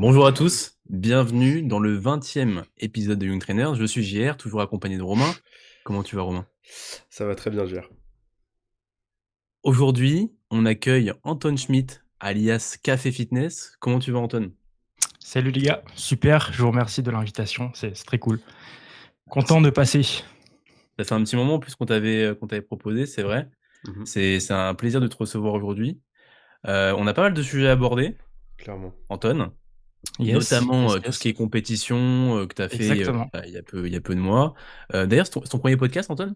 Bonjour à tous, bienvenue dans le 20e épisode de Young Trainer. Je suis JR, toujours accompagné de Romain. Comment tu vas, Romain? Ça va très bien, Gérard. Aujourd'hui, on accueille Anton Schmidt, alias Café Fitness. Comment tu vas, Anton? Salut les gars, super, je vous remercie de l'invitation, c'est très cool. Ça Content de passer. ça fait un petit moment en plus qu'on t'avait proposé, c'est vrai. Mhm, C'est un plaisir de te recevoir aujourd'hui. On a pas mal de sujets à aborder, clairement. Anton, Yes, notamment yes, tout ce yes, qui est compétition que tu as fait exactement. il y a peu de mois. D'ailleurs, c'est ton premier podcast, Anton?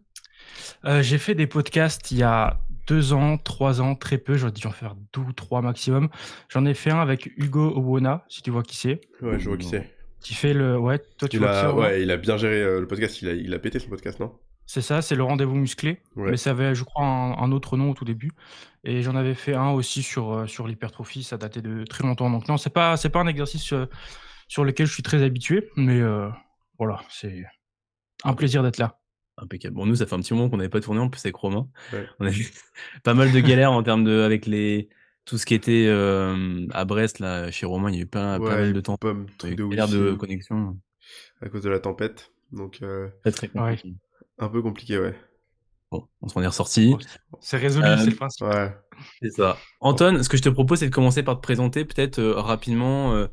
J'ai fait des podcasts il y a 2 ans, 3 ans, très peu, j'aurais dû en faire 2 ou 3 maximum. J'en ai fait un avec Hugo Owona, si tu vois qui c'est. Ouais, je vois qui Non. c'est. Qui fait le... Ouais, toi tu vois qui c'est, Romain? Ouais, il a bien géré le podcast. Il a pété son podcast, non? C'est ça, c'est le rendez-vous musclé, mais Ouais. ça avait, je crois, un autre nom au tout début. Et j'en avais fait un aussi sur l'hypertrophie, ça datait de très longtemps. Donc non, c'est pas un exercice sur lequel je suis très habitué, mais voilà, c'est un plaisir d'être là. Impeccable. Bon, nous, ça fait un petit moment qu'on n'avait pas tourné en plus avec Romain. Ouais. On a eu pas mal de galères en termes de avec tout ce qui était à Brest là chez Romain. Il y a eu pas mal Ouais, de temps. pomme, Il y a truc eu de galère de wifi connexion. à cause de la tempête. Donc, Très très Ouais. compliqué. un peu compliqué, ouais. Bon, on s'en est ressorti. Bon, c'est résolu, Euh, c'est le principe. Ouais. c'est ça. Oh. Anton, ce que je te propose, c'est de commencer par te présenter peut-être rapidement. Bon,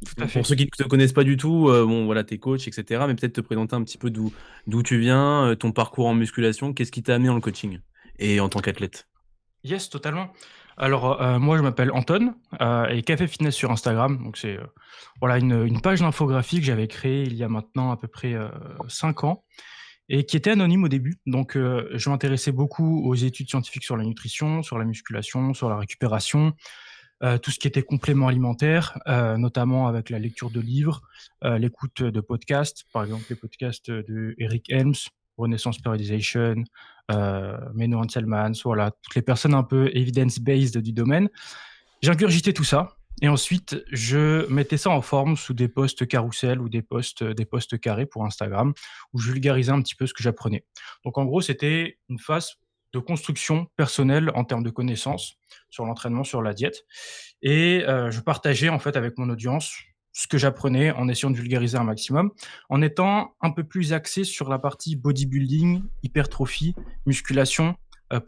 Tout à pour fait. ceux qui ne te connaissent pas du tout, bon voilà, t'es coach, etc. Mais peut-être te présenter un petit peu d'où tu viens, ton parcours en musculation, qu'est-ce qui t'a amené dans le coaching et en tant qu'athlète. Yes, totalement. Alors, moi, je m'appelle Anton et Café Fitness sur Instagram. Donc, c'est voilà, une page d'infographie que j'avais créée il y a maintenant à peu près 5 ans et qui était anonyme au début. Donc, je m'intéressais beaucoup aux études scientifiques sur la nutrition, sur la musculation, sur la récupération, tout ce qui était complément alimentaire, notamment avec la lecture de livres, l'écoute de podcasts, par exemple les podcasts de Eric Helms, Renaissance Periodization, Menno Hanselmans, voilà, toutes les personnes un peu evidence-based du domaine. J'ingurgitais tout ça. Et ensuite, je mettais ça en forme sous des posts carousel ou des posts carrés pour Instagram, où je vulgarisais un petit peu ce que j'apprenais. Donc en gros, c'était une phase de construction personnelle en termes de connaissances sur l'entraînement, sur la diète. Et je partageais en fait avec mon audience ce que j'apprenais en essayant de vulgariser un maximum, en étant un peu plus axé sur la partie bodybuilding, hypertrophie, musculation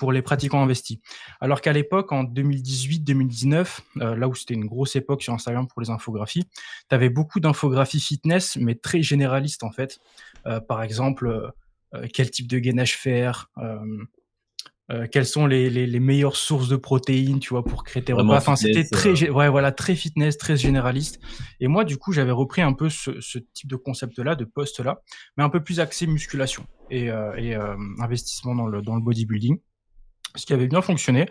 pour les pratiquants investis. Alors qu'à l'époque, en 2018-2019, là où c'était une grosse époque sur Instagram pour les infographies, tu avais beaucoup d'infographies fitness, mais très généralistes en fait. Par exemple, quel type de gainage faire, quelles sont les meilleures sources de protéines, tu vois, pour créer tes repas. Vraiment Enfin, c'était fitness. très, ouais, voilà, très fitness, très généraliste. Et moi, du coup, j'avais repris un peu ce type de concept-là, de poste-là, mais un peu plus axé musculation et investissement dans le bodybuilding, ce qui avait bien fonctionné.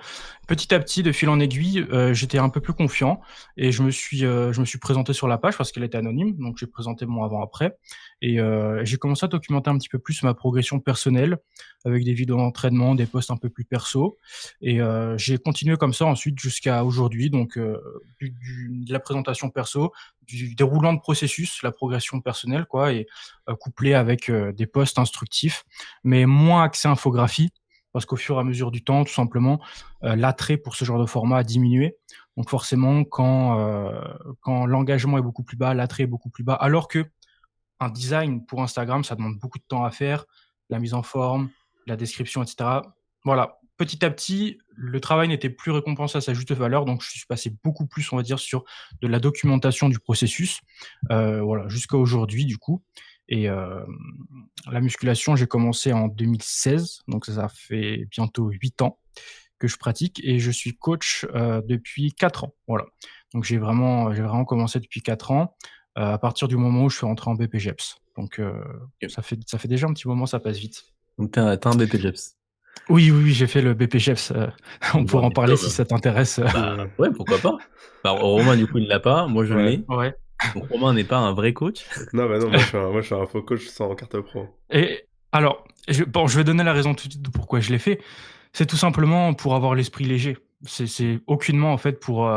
Petit à petit, de fil en aiguille, j'étais un peu plus confiant et je me suis présenté sur la page parce qu'elle était anonyme, donc j'ai présenté mon avant-après et j'ai commencé à documenter un petit peu plus ma progression personnelle avec des vidéos d'entraînement, des posts un peu plus perso et j'ai continué comme ça ensuite jusqu'à aujourd'hui, donc de la présentation perso, du déroulant de processus, la progression personnelle quoi et couplé avec des posts instructifs, mais moins axé infographie parce qu'au fur et à mesure du temps, tout simplement, l'attrait pour ce genre de format a diminué. Donc forcément, quand l'engagement est beaucoup plus bas, l'attrait est beaucoup plus bas, alors que un design pour Instagram, ça demande beaucoup de temps à faire, la mise en forme, la description, etc. Voilà, petit à petit, le travail n'était plus récompensé à sa juste valeur, donc je suis passé beaucoup plus, on va dire, sur de la documentation du processus, voilà, jusqu'à aujourd'hui, du coup. Et la musculation, j'ai commencé en 2016, donc ça fait bientôt 8 ans que je pratique et je suis coach depuis 4 ans. Voilà. Donc j'ai vraiment commencé depuis 4 ans à partir du moment où je suis rentré en BPGEPS. Donc ça fait déjà un petit moment, ça passe vite. Donc t'as un BPJEPS. Oui, oui, oui, j'ai fait le BPGEPS. On Donc, un pourra en parler si diplôme. ça t'intéresse. Bah ouais, pourquoi pas. Bah, Romain du coup il l'a pas, moi je Ouais. l'ai. Ouais. Donc Romain n'est pas un vrai coach. Non, bah non, moi, je suis un faux coach sans carte pro. Et alors, bon, je vais donner la raison tout de suite de pourquoi je l'ai fait. C'est tout simplement pour avoir l'esprit léger. C'est aucunement en fait pour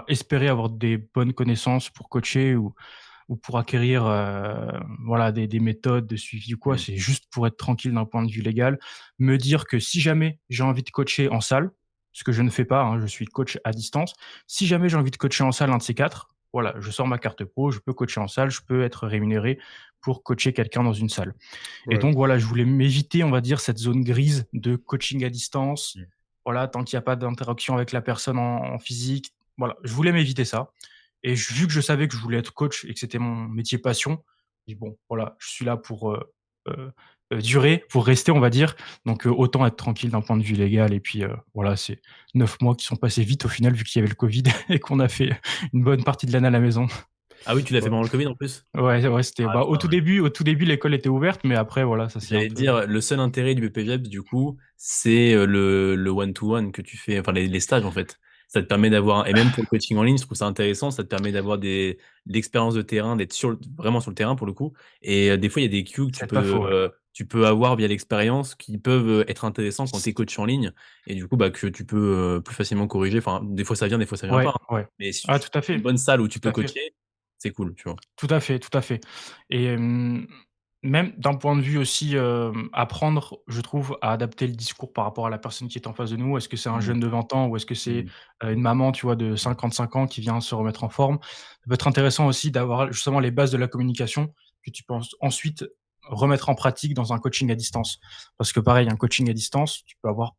espérer avoir des bonnes connaissances pour coacher ou pour acquérir voilà des méthodes de suivi ou quoi. Hmm. C'est juste pour être tranquille d'un point de vue légal, me dire que si jamais j'ai envie de coacher en salle, ce que je ne fais pas, hein, je suis coach à distance. Si jamais j'ai envie de coacher en salle un de ces quatre, voilà, je sors ma carte pro, je peux coacher en salle, je peux être rémunéré pour coacher quelqu'un dans une salle. Et Ouais. donc voilà, je voulais m'éviter, on va dire, cette zone grise de coaching à distance. Mmh. Voilà, tant qu'il y a pas d'interaction avec la personne en physique. Voilà, je voulais m'éviter ça. Et vu que je savais que je voulais être coach et que c'était mon métier passion, j'ai dit: «Bon, voilà, je suis là pour, heu durer, pour rester, on va dire. Donc autant être tranquille d'un point de vue légal». Et puis, voilà, c'est 9 mois qui sont passés vite au final, vu qu'il y avait le covid et qu'on a fait une bonne partie de l'année à la maison. Ah oui, tu l'as fait Ouais. pendant le Covid en plus? Ouais, ouais, c'était Ah bah, putain, ouais. au tout début, l'école était ouverte, mais après, voilà, ça s'est un J'allais te peu dire, le seul intérêt du BPJEPS, du coup, c'est le one-to-one que tu fais, enfin les stages en fait. Ça te permet d'avoir, et même pour le coaching en ligne, je trouve ça intéressant, ça te permet d'avoir de l'expérience de terrain, d'être vraiment sur le terrain pour le coup. Et des fois, il y a des cues que c'est pas faux, ouais. tu peux avoir via l'expérience qui peuvent être intéressants quand tu es coach en ligne, et du coup, bah, que tu peux plus facilement corriger. Enfin, des fois ça vient, des fois ça vient pas, Ouais, hein. ouais. Mais si Ah, tu tout à une fait, bonne salle où tu tout peux à fait. coacher, c'est cool, tu vois? Tout à fait, tout à fait. Et même d'un point de vue aussi, apprendre, je trouve, à adapter le discours par rapport à la personne qui est en face de nous. Est-ce que c'est un Mmh. jeune de 20 ans ou est-ce que c'est, Mmh. une maman, tu vois, de 55 ans qui vient se remettre en forme? Ça peut être intéressant aussi d'avoir justement les bases de la communication que tu peux ensuite remettre en pratique dans un coaching à distance. Parce que pareil, un coaching à distance, tu peux avoir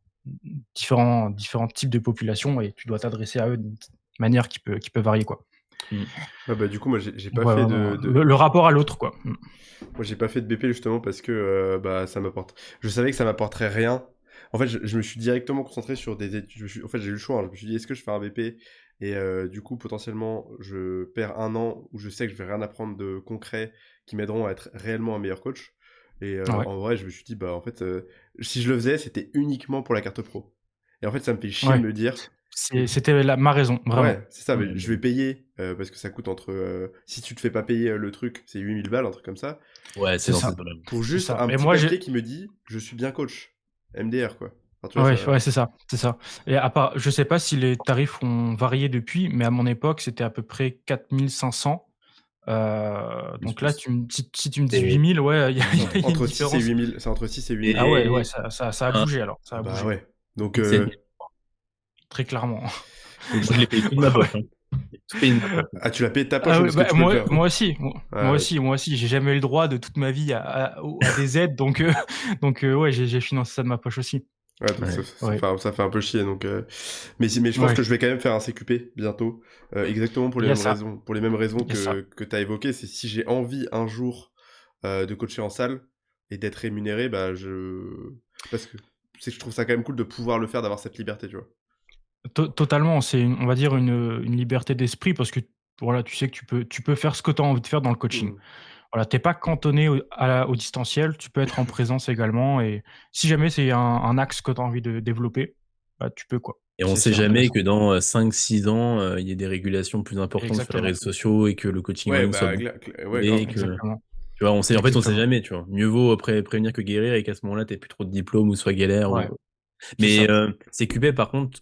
différents types de populations et tu dois t'adresser à eux d'une manière qui peut varier, quoi. Mmh. Ouais, bah, du coup, moi, j'ai Donc pas ouais, fait vraiment, le rapport à l'autre, quoi. Mmh. moi, j'ai pas fait de BP justement parce que bah, ça m'apporte. Je savais que ça m'apporterait rien. En fait, je me suis directement concentré sur des études. En fait, j'ai eu le choix, hein. Je me suis dit, est-ce que je fais un BP et du coup, potentiellement, je perds un an où je sais que je vais rien apprendre de concret qui m'aideront à être réellement un meilleur coach. Et Ouais, en vrai, je me suis dit, bah, en fait, si je le faisais, c'était uniquement pour la carte pro. Et en fait, ça me fait chier de ouais. me dire que C'était ma raison, vraiment. ouais, c'est ça, mais Ouais, je vais payer, parce que ça coûte entre, si tu te fais pas payer, le truc, c'est 8 000 balles, un truc comme ça, ouais, c'est C'est dans ça, cette zone-là. pour c'est juste ça. un Et petit moi, papier qui me dit: «Je suis bien coach». MDR quoi. Enfin, tu vois, ouais, ça ouais, c'est ça, c'est ça. Et à part je sais pas si les tarifs ont varié depuis, mais à mon époque, c'était à peu près 4 500. Plus, Donc là, plus. si tu me dis C'est 8 000, ouais, il y a c'est il y a une entre 6 et différence. 8 000, c'est entre 6 et 8 000 Ah €. ouais, ouais, c'est ça a un bougé alors, ça Ah a bah, bougé, ouais. Donc 7 000. très clairement. donc Moi, je l'ai payé tout de ma poche, hein. J'ai tout payé de ma poche. ah, tu l'as payé de ta poche, Ah hein, ouais, parce que bah, tu peux le moi faire? moi aussi, Ah ouais. moi aussi, j'ai jamais eu le droit de toute ma vie à des aides, donc ouais, j'ai financé ça de ma poche aussi. Ouais, donc Ouais. Ouais, ça fait un peu chier donc mais je pense ouais, que je vais quand même faire un CQP bientôt, exactement il y a ça, pour les mêmes raisons il y a ça. que tu as évoquées. C'est si j'ai envie un jour, de coacher en salle et d'être rémunéré, bah, parce que je trouve ça quand même cool de pouvoir le faire, d'avoir cette liberté, tu vois? Totalement, c'est on va dire une liberté d'esprit parce que, voilà, tu sais que tu peux faire ce que tu as envie de faire dans le coaching. Mmh. Voilà, tu es pas cantonné au distanciel, tu peux être en présence également. Et si jamais c'est un axe que tu as envie de développer, bah, tu peux, quoi. Et on C'est sait c'est jamais intéressant. que dans 5-6 ans, il y ait des régulations plus importantes sur les Exactement, réseaux sociaux et que le coaching en Ouais, ligne soit bah, beaucoup ouais, plus et grave. que exactement, tu vois, on sait exactement. jamais, tu vois? Mieux vaut prévenir que guérir, et qu'à ce moment-là, tu aies plus trop de diplômes ou soit galère Ouais, ou c'est mais ça. CQP par contre,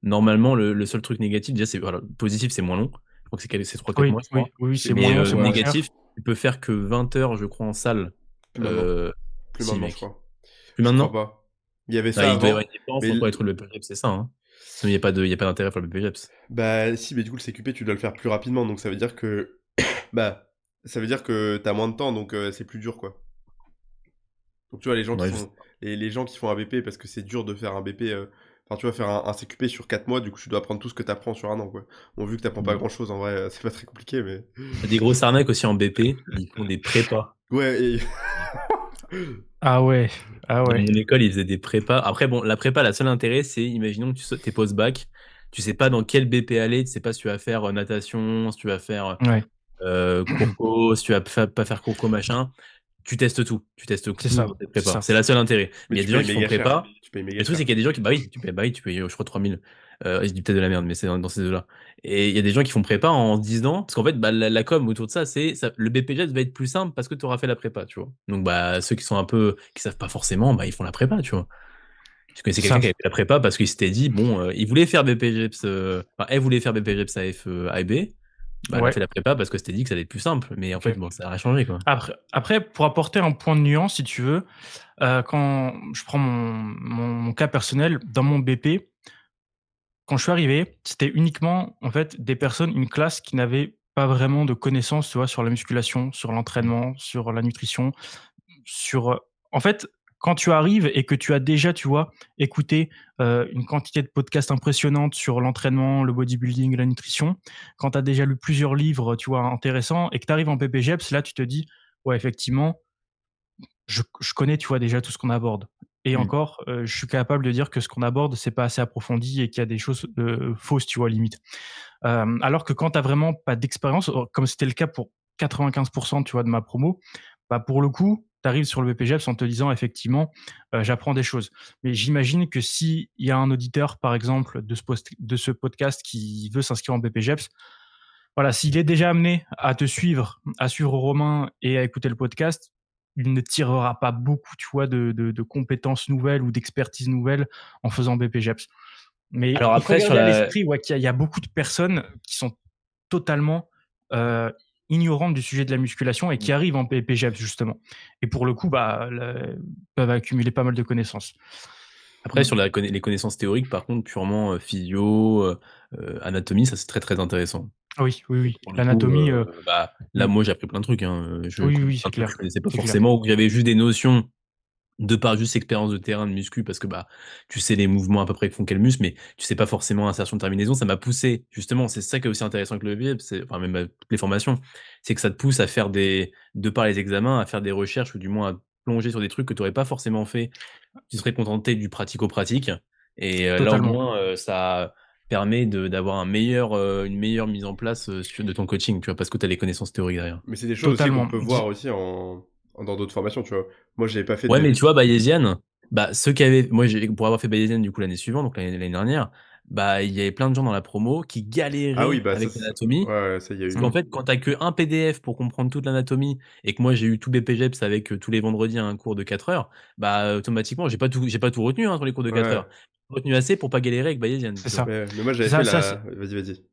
normalement, le seul truc négatif déjà, c'est voilà, positif, c'est moins long. Je crois que c'est 3-4 Oui, mois, je crois. oui, oui, C'est c'est moins Mais long, c'est moins ouais, cher. négatif, tu peux faire que 20 heures, je crois, en salle. plus maintenant. Heu, Plus si maintenant, je mec. crois. Plus Je crois maintenant? pas. Il y avait Ah, ça il doit y avoir avant, une différence mais entre être le BPJEPS, c'est ça, hein? Sinon il y a pas d'intérêt à faire le BPJEPS. bah, si, mais du coup, le CQP, tu dois le faire plus rapidement, donc ça veut dire que bah, ça veut dire que tu as moins de temps, donc c'est plus dur, quoi. Donc tu vois, Ouais, je les gens qui font un BP parce que c'est dur de faire un BP, enfin, tu vois, faire un CQP sur 4 mois, du coup, tu dois apprendre tout ce que tu apprends sur un an, quoi. Bon, vu que tu apprends pas mmh. grand-chose, en vrai, c'est pas très compliqué, mais Il y a des grosses arnaques aussi en BP, ils font des prépas. ouais et Ah ouais, ah Dans ouais, mon école, ils faisaient des prépas. Après bon, la prépa, la seule intérêt, c'est imaginons que tu es post-bac, tu sais pas dans quel BP aller, tu sais pas si tu vas faire, natation, si tu vas faire, ouais, cours co, si tu vas pas faire cours co machin. Tu testes tout, c'est tout ça, dans tes c'est prépas. ça. C'est la seule intérêt. mais Mais il y a tu des gens payes qui font méga cher. prépa. Tu payes méga Le truc, c'est cher. qu'il y a des gens qui bah oui, tu payes, je crois 3 000. Je dis peut-être de la merde, mais c'est dans ces eaux-là. Et il y a des gens qui font prépa en se disant parce qu'en fait, bah, la com autour de ça, c'est ça le BPJEPS va être plus simple parce que tu auras fait la prépa, tu vois? Donc bah, ceux qui sont un peu qui savent pas forcément, bah, ils font la prépa, tu vois? Je connaissais C'est quelqu'un ça. qui avait fait la prépa parce qu'il s'était dit bon, il voulait faire BPJEPS, enfin, elle voulait faire BPJEPS AF, A et B. Bah, elle a Ouais, fait la prépa parce que s'était dit que ça allait être plus simple. Mais en fait, OK. bon, ça a rien changé, quoi. Après, pour apporter un point de nuance, si tu veux, quand je prends mon cas personnel, dans mon BP, quand je suis arrivé, c'était uniquement, en fait, des personnes, une classe qui n'avait pas vraiment de connaissances, tu vois, sur la musculation, sur l'entraînement, sur la nutrition, sur, en fait, quand tu arrives et que tu as déjà, tu vois, écouté, une quantité de podcasts impressionnante sur l'entraînement, le bodybuilding, la nutrition, quand tu as déjà lu plusieurs livres, tu vois, intéressants et que tu arrives en PPGEPS, là, tu te dis: «Ouais, effectivement, je connais, tu vois, déjà tout ce qu'on aborde et Mmh. encore, je suis capable de dire que ce qu'on aborde, c'est pas assez approfondi et qu'il y a des choses, fausses, tu vois, limite». Alors que quand tu as vraiment pas d'expérience, comme c'était le cas pour 95 tu vois, de ma promo, bah, pour le coup, tu arrives sur le BPJEPS en te disant: «Effectivement, j'apprends des choses». Mais j'imagine que s'il y a un auditeur, par exemple, de ce podcast qui veut s'inscrire en BPJEPS, voilà, s'il est déjà amené à te suivre, à suivre Romain et à écouter le podcast, il ne tirera pas beaucoup, tu vois, de compétences nouvelles ou d'expertise nouvelle en faisant BPJEPS. Mais Alors il faut après sur garder à la l'esprit, ouais, qu'il y a beaucoup de personnes qui sont totalement, heu, ignorantes du sujet de la musculation et qui arrivent en BPJEPS justement et pour le coup, bah, peuvent accumuler pas mal de connaissances. Après Mmh. sur les connaissances théoriques, par contre, purement, physio, anatomie, ça, c'est très, très intéressant. Oui, oui, oui. Pour le coup, L'anatomie, bah, là, mmh. moi, j'ai appris plein de trucs, hein, je Oui, oui, connais oui, plein c'est de trucs que je clair, connaissais pas c'est clair. forcément ou que j'avais juste des notions de par juste expérience de terrain de muscu parce que, bah, tu sais les mouvements à peu près que font quel muscle, mais tu sais pas forcément insertion, terminaison. Ça m'a poussé justement, c'est ça qui est aussi intéressant avec le BPJEPS, c'est enfin même, toutes les formations, c'est que ça te pousse à faire de par les examens, à faire des recherches ou du moins à plonger sur des trucs que tu aurais pas forcément fait. Tu serais contenté du pratico-pratique et là au Totalement, moins, ça permet d'avoir une meilleure mise en place, sur de ton coaching, tu vois? Parce que tu as les connaissances théoriques derrière. Mais c'est des choses aussi qu'on totalement. peut voir aussi dans d'autres formations, tu vois. Moi, j'avais pas fait Ouais, de. mais tu vois, Bayesian, bah, ceux qui avaient moi, pour avoir fait Bayesian, du coup, l'année suivante, donc l'année dernière, bah, il y avait plein de gens dans la promo qui Ah oui, galéraient bah ça, avec l'anatomie. ouais, ouais, ça, il y a Parce eu. qu'en Mmh. fait, quand tu as qu'un PDF pour comprendre toute l'anatomie et que moi, j'ai eu tout BPJEPS avec, tous les vendredis un cours de 4 heures, bah, automatiquement, j'ai pas tout retenu, hein, sur les cours de 4 Ouais, heures. J'ai retenu assez pour pas galérer avec Bayesian, C'est tu vois? ça. mais moi, C'est j'avais fait ça, la. Vas-y, vas-y.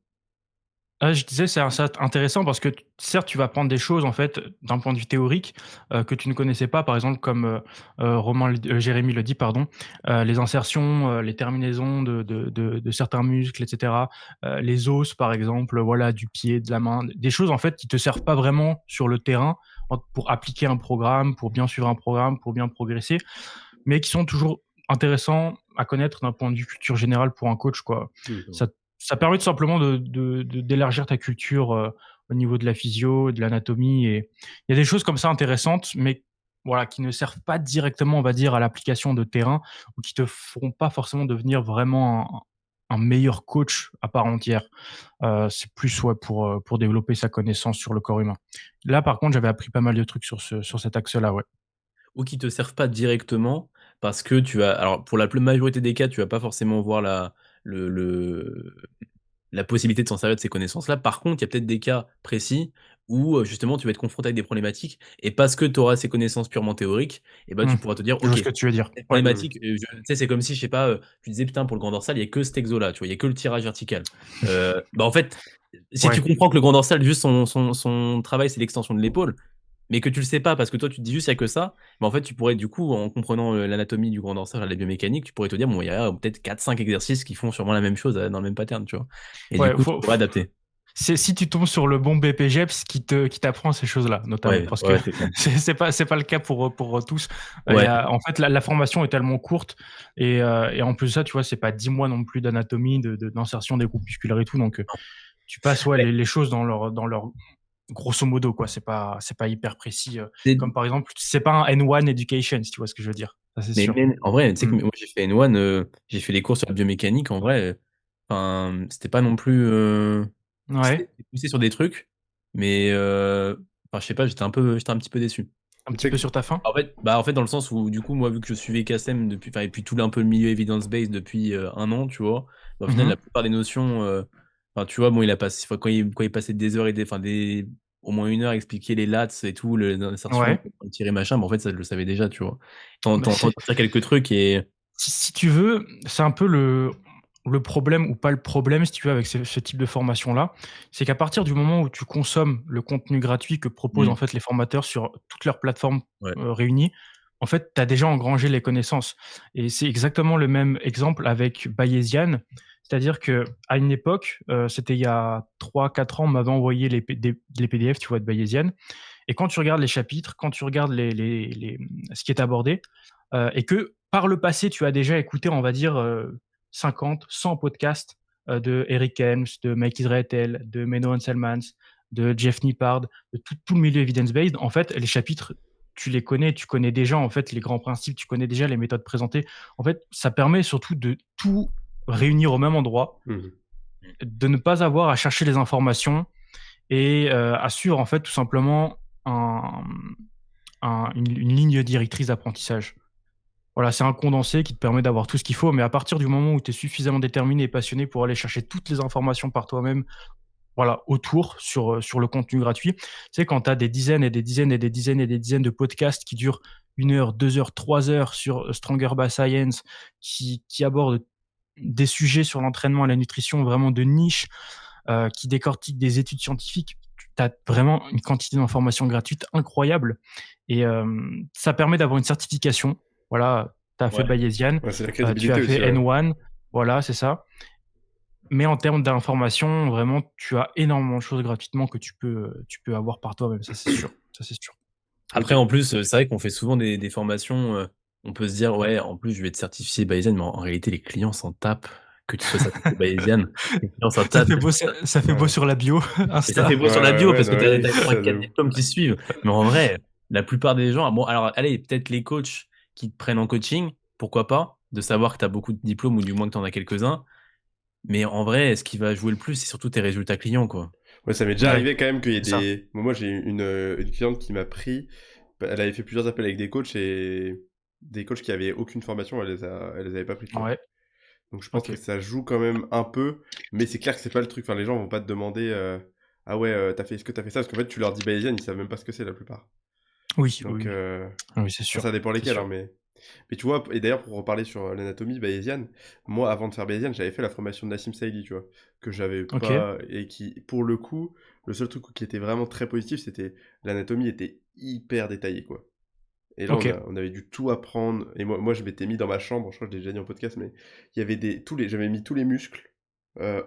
Je disais, c'est intéressant parce que certes, tu vas apprendre des choses en fait d'un point de vue théorique que tu ne connaissais pas, par exemple comme Jérémy le dit, pardon, les insertions, les terminaisons de certains muscles, etc. Les os, par exemple, voilà, du pied, de la main, des choses en fait qui te servent pas vraiment sur le terrain pour appliquer un programme, pour bien suivre un programme, pour bien progresser, mais qui sont toujours intéressants à connaître d'un point de vue culture générale pour un coach, quoi. Mmh. Ça ça permet tout simplement d'élargir ta culture, au niveau de la physio, de l'anatomie et il y a des choses comme ça intéressantes, mais voilà, qui ne servent pas directement, on va dire, à l'application de terrain ou qui te feront pas forcément devenir vraiment un meilleur coach à part entière. C'est plus, ouais, pour développer sa connaissance sur le corps humain. Là, par contre, j'avais appris pas mal de trucs sur cet axe-là, ouais. Ou qui te servent pas directement parce que tu vas alors pour la majorité des cas, tu vas pas forcément voir le la possibilité de s'en servir de ces connaissances-là. Par contre, il y a peut-être des cas précis où, justement, tu vas être confronté avec des problématiques et parce que tu auras ces connaissances purement théoriques et bah, Mmh. tu pourras te dire: Je vois «OK, ce que tu veux dire. cette Ouais. Mmh. problématique, je» tu sais, c'est comme si, je sais pas, tu disais: «Putain, pour le grand dorsal, il y a que cet exo-là», tu vois? Il y a que le tirage vertical. Bah, en fait, si tu Ouais. comprends que le grand dorsal, juste son travail, c'est l'extension de l'épaule, mais que tu le sais pas parce que toi tu te dis juste: «Il y a que ça», bah, en fait, tu pourrais du coup, en comprenant, l'anatomie du grand dorsal, la biomécanique, tu pourrais te dire: «Bon, il y a peut-être 4-5 exercices qui font sûrement la même chose, dans le même pattern», tu vois? Et du Ouais, coup, tu pourrais adapter. c'est si tu tombes sur le bon BPGEPS qui t'apprend ces choses-là, notamment. Ouais, Parce que ouais, c'est ça. c'est pas le cas pour tous. Il y Ouais, a en fait, la formation est tellement courte et en plus de ça, tu vois, c'est pas 10 mois non plus d'anatomie, d'insertion des groupes musculaires et tout, donc tu passes, ouais, ouais, les choses dans leur grosso modo, quoi. C'est pas hyper précis, c'est comme par exemple, c'est pas un N1 education, si tu vois ce que je veux dire. Ça, c'est mais sûr. même en vrai, tu sais que Mmh. moi j'ai fait N1, j'ai fait les cours sur la biomécanique, en vrai, enfin, c'était pas non plus, Ouais, c'était poussé sur des trucs, mais enfin, je sais pas, j'étais un petit peu déçu. un Tu petit sais peu que. sur ta faim? En fait, dans le sens où, du coup, moi, vu que je suivais KSM depuis, enfin, et puis tout un peu le milieu evidence-based depuis 1 an, tu vois, bah, au final, Mmh. la plupart des notions, enfin, tu vois, bon, il a passé, enfin, quand il passait des heures et enfin, au moins 1 heure à expliquer les lats et tout, l'insertion, Ouais. comment tirer, machin, bah, en fait, ça, je le savais déjà, tu vois. Bah, T'en dire quelques trucs et si tu veux, c'est un peu le problème ou pas le problème, si tu veux, avec ce type de formation-là, c'est qu'à partir du moment où tu consommes le contenu gratuit que proposent, en mmh, fait, les formateurs sur toutes leurs plateformes, ouais. réunies, en fait, tu as déjà engrangé les connaissances et c'est exactement le même exemple avec Bayesian. C'est-à-dire que à une époque, c'était il y a 3-4 ans, on m'avait envoyé les PDF, tu vois, de Bayesian. Et quand tu regardes les chapitres, quand tu regardes ce qui est abordé, et que par le passé, tu as déjà écouté, on va dire, 50, 100 podcasts de Eric Helms, de Mike Israetel, de Menno Henselmans, de Jeff Nippard, de tout le milieu evidence-based, en fait, les chapitres, tu connais déjà en fait les grands principes, tu connais déjà les méthodes présentées. En fait, ça permet surtout de tout réunir au même endroit, Mhm. de ne pas avoir à chercher les informations et assure en fait tout simplement une ligne directrice d'apprentissage. Voilà, c'est un condensé qui te permet d'avoir tout ce qu'il faut, mais à partir du moment où tu es suffisamment déterminé et passionné pour aller chercher toutes les informations par toi-même, voilà, autour, sur le contenu gratuit. Tu sais, quand tu as des dizaines et des dizaines et des dizaines et des dizaines de podcasts qui durent 1 heure, 2 heures, 3 heures sur Stronger by Science, qui abordent des sujets sur l'entraînement et la nutrition vraiment de niche, qui décortiquent des études scientifiques, tu as vraiment une quantité d'informations gratuites incroyable. Et ça permet d'avoir une certification. Voilà, tu as fait Ouais. Bayesian, Ouais, c'est la tu as crédibilité aussi, fait ouais. N1, voilà, c'est ça. Mais en termes d'information, vraiment, tu as énormément de choses gratuitement que tu peux avoir par toi-même, ça c'est sûr, ça c'est sûr. Après, Ok. en plus, c'est vrai qu'on fait souvent des formations, on peut se dire: «Ouais, en plus, je vais être certifié Bayesian», mais en réalité, les clients s'en tapent que tu sois certifié Bayesian. Les clients s'en tapent. Ça fait beau Ouais. sur la bio, Et ça fait Insta. beau sur la Ouais, bio ouais, parce que non, tu oui, as ça 4 de ouf. diplômes qui suivent. Mais en vrai, la plupart des gens, bon, alors allez, peut-être les coachs qui te prennent en coaching, pourquoi pas, de savoir que tu as beaucoup de diplômes ou du moins que tu en as quelques-uns. Mais en vrai, ce qui va jouer le plus, c'est surtout tes résultats clients, quoi. Ouais, ça m'est déjà Ouais, arrivé quand même qu'il y ait c'est ça. des. Bon, moi, j'ai une cliente qui m'a pris. Elle avait fait plusieurs appels avec des coachs et des coachs qui avaient aucune formation, elle les avait pas pris, tu vois. Ouais, Donc je pense que OK. ça joue quand même un peu, mais c'est clair que c'est pas le truc. Enfin, les gens vont pas te demander ah ouais, est-ce que t'as fait ça? Parce qu'en fait, tu leur dis Bayesian, ils savent même pas ce que c'est la plupart. Oui, oui, Donc, oui. Oui, c'est enfin, sûr, ça dépend c'est lesquels, hein, sûr. mais tu vois, et d'ailleurs, pour reparler sur l'anatomie bayésienne, moi, avant de faire Bayesian, j'avais fait la formation de Nassim Saïdi, tu vois, que j'avais OK, pas, et qui, pour le coup, le seul truc qui était vraiment très positif, c'était l'anatomie était hyper détaillée, quoi. Et là, OK. on avait dû tout apprendre. Et moi, je m'étais mis dans ma chambre, je crois que je l'ai déjà dit en podcast, mais il y avait j'avais mis tous les muscles,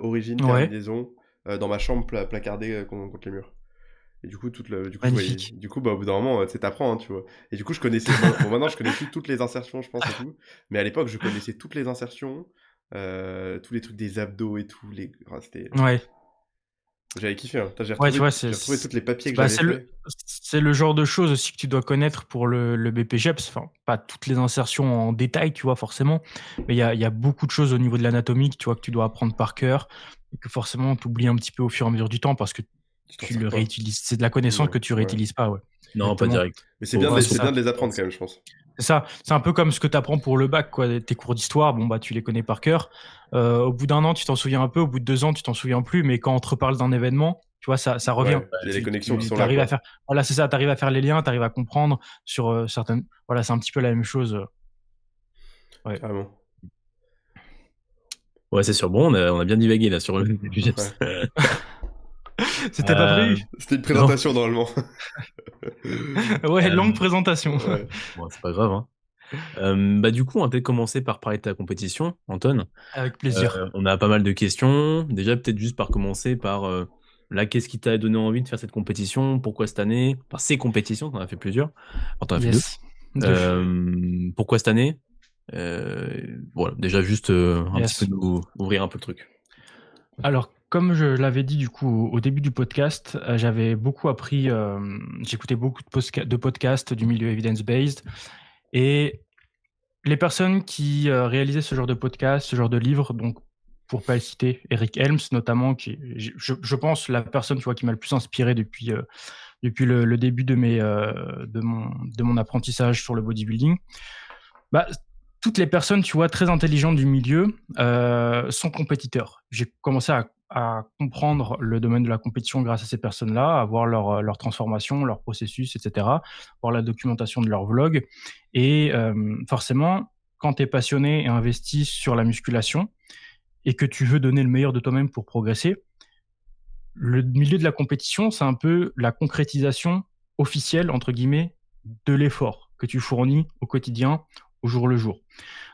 origine, Ouais, terminaison, dans ma chambre placardée contre les murs. Et du coup, je voyais, magnifique. du coup, bah, au bout d'un moment, tu sais, t'apprends, hein, tu vois. Et du coup, bon, maintenant, je connais plus toutes les insertions, je pense, et tout. Mais à l'époque, je connaissais toutes les insertions, tous les trucs des abdos et tout. Ouais. J'avais kiffé, hein. Putain, Ouais, tu vois, j'ai retrouvé tous les papiers que bah, j'avais fait. c'est le genre de choses aussi que tu dois connaître pour le BPGEPS. Enfin, pas toutes les insertions en détail, tu vois, forcément, mais il y a beaucoup de choses au niveau de l'anatomie, tu vois, que tu dois apprendre par cœur et que forcément tu oublies un petit peu au fur et à mesure du temps parce que Tu t'en tu sers le pas. réutilises. C'est de la connaissance que Non, tu ouais. réutilises pas, ouais. Non, pas Exactement. direct. Mais Ouais, c'est c'est bien ça. de les apprendre quand même, je pense. C'est ça. C'est un peu comme ce que tu apprends pour le bac, quoi. Tes cours d'histoire, bon, bah, tu les connais par cœur. Au bout d'1 an, tu t'en souviens un peu. Au bout de 2 ans, tu t'en souviens plus. Mais quand on te reparle d'un événement, tu vois, ça revient. Ouais, il y a les connexions qui Tu sont là, arrives à quoi. faire, voilà, c'est ça. Tu arrives à faire les liens, tu arrives à comprendre sur certaines. Voilà, c'est un petit peu la même chose. Ouais. Carrément. Ouais, c'est sûr. Bon, on a bien divagué là sur le Ouais. BPGEPS. C'était pas prévu. C'était une Non. présentation, normalement. Ouais, longue Euh, présentation. Ouais. bon, c'est pas grave, hein. Bah, du coup, on va peut-être commencer par parler de ta compétition, Anton. Avec plaisir. On a pas mal de questions. Déjà, peut-être juste par commencer par là, qu'est-ce qui t'a donné envie de faire cette compétition? Pourquoi cette année? Par ces compétitions, t'en as fait plusieurs. Enfin, t'en as fait deux. Yes. Deux. Pourquoi cette année? Voilà, déjà juste un petit peu Yes. nous ouvrir un peu le truc. Alors, comme je l'avais dit du coup au début du podcast, j'avais beaucoup appris, j'écoutais beaucoup de podcasts du milieu evidence-based et les personnes qui réalisaient ce genre de podcast, ce genre de livre, donc pour pas le citer, Eric Helms notamment, qui est, je pense, la personne tu vois, qui m'a le plus inspiré depuis le début de mon apprentissage sur le bodybuilding. Bah, toutes les personnes, tu vois, très intelligentes du milieu, sont compétiteurs. J'ai commencé à comprendre le domaine de la compétition grâce à ces personnes-là, à voir leur transformation, leur processus, et cetera, voir la documentation de leurs vlogs et forcément, quand tu es passionné et investi sur la musculation et que tu veux donner le meilleur de toi-même pour progresser, le milieu de la compétition, c'est un peu la concrétisation officielle, entre guillemets, de l'effort que tu fournis au quotidien, au jour le jour.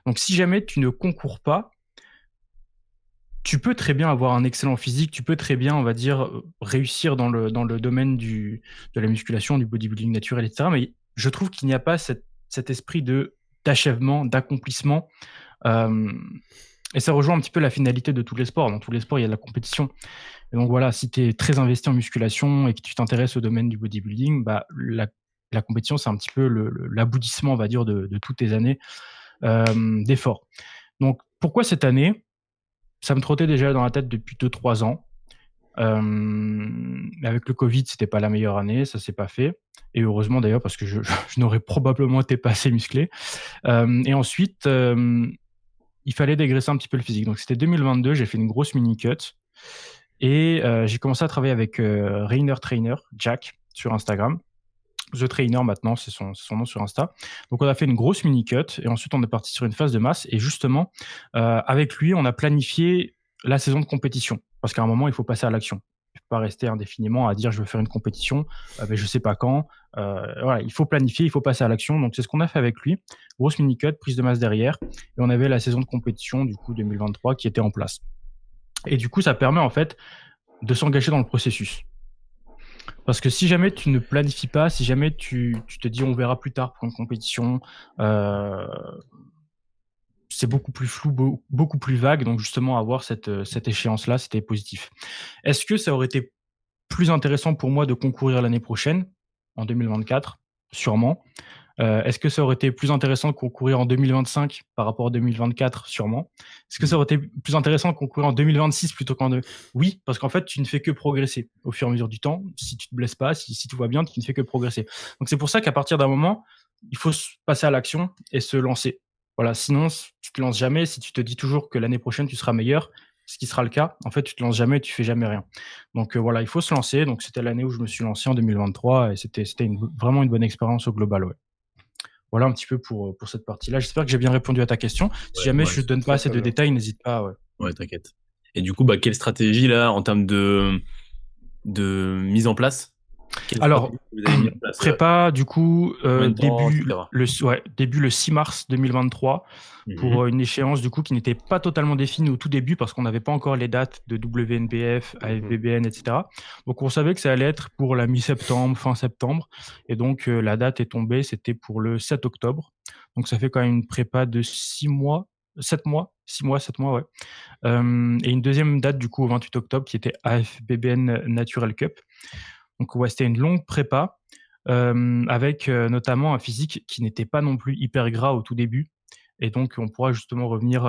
Donc, si jamais tu ne concours pas, tu peux très bien avoir un excellent physique, tu peux très bien, on va dire, réussir dans le domaine de la musculation, du bodybuilding naturel, etc. Mais je trouve qu'il n'y a pas cet esprit d'achèvement, d'accomplissement. Et ça rejoint un petit peu la finalité de tous les sports. Dans tous les sports, il y a de la compétition. Et donc voilà, si tu es très investi en musculation et que tu t'intéresses au domaine du bodybuilding, bah, la compétition, c'est un petit peu l'aboutissement, on va dire, de toutes tes années d'efforts. Donc pourquoi cette année? Ça me trottait déjà dans la tête depuis 2-3 ans. Avec le Covid, c'était pas la meilleure année, ça s'est pas fait. Et heureusement d'ailleurs, parce que je n'aurais probablement été pas assez musclé. Et ensuite, il fallait dégraisser un petit peu le physique. Donc c'était 2022, j'ai fait une grosse mini cut. Et j'ai commencé à travailler avec Rainer Trainer, Jack, sur Instagram. The Trainer maintenant, c'est son nom sur Insta. Donc on a fait une grosse mini cut et ensuite on est parti sur une phase de masse. Et justement, avec lui, on a planifié la saison de compétition. Parce qu'à un moment, il faut passer à l'action. Il ne faut pas rester indéfiniment à dire je veux faire une compétition, mais je ne sais pas quand. Voilà, il faut planifier, il faut passer à l'action. Donc c'est ce qu'on a fait avec lui. Grosse mini cut, prise de masse derrière. Et on avait la saison de compétition, du coup 2023, qui était en place. Et du coup, ça permet en fait de s'engager dans le processus. Parce que si jamais tu ne planifies pas, si jamais tu te dis on verra plus tard pour une compétition, c'est beaucoup plus flou, beaucoup plus vague. Donc justement, avoir cette échéance-là, c'était positif. Est-ce que ça aurait été plus intéressant pour moi de concourir l'année prochaine, en 2024? Sûrement. Est-ce que ça aurait été plus intéressant de concourir en 2025 par rapport à 2024? Sûrement. Est-ce que ça aurait été plus intéressant de concourir en 2026 plutôt qu'en... Oui, parce qu'en fait, tu ne fais que progresser au fur et à mesure du temps. Si tu te blesses pas, si tout va bien, tu ne fais que progresser. Donc c'est pour ça qu'à partir d'un moment, il faut passer à l'action et se lancer. Voilà, sinon, tu te lances jamais. Si tu te dis toujours que l'année prochaine, tu seras meilleur, ce qui sera le cas, en fait, tu te lances jamais, tu fais jamais rien. Donc voilà, il faut se lancer. Donc c'était l'année où je me suis lancé en 2023 et c'était vraiment une bonne expérience au global, ouais. Voilà un petit peu pour cette partie-là. J'espère que j'ai bien répondu à ta question. Si Ouais, jamais ouais, je ne donne pas Très assez très de bien. détails, n'hésite pas. Ouais. ouais, t'inquiète. Et du coup, bah, quelle stratégie là en termes de mise en place? Quelle stratégie Alors, vous avez mis en place? prépa, du coup, Combien de temps, etc. début le 6 mars 2023 pour Mhm. une échéance du coup qui n'était pas totalement définie au tout début parce qu'on n'avait pas encore les dates de WNBF, Mhm. AFBBN, etc. Donc on savait que ça allait être pour la mi-septembre, fin septembre. Et donc la date est tombée, c'était pour le 7 octobre. Donc ça fait quand même une prépa de 6 mois, 7 mois, 6 mois, 7 mois, ouais. Et une deuxième date du coup au 28 octobre qui était AFBBN Natural Cup. Donc ouais, c'était une longue prépa avec notamment un physique qui n'était pas non plus hyper gras au tout début. Et donc, on pourra justement revenir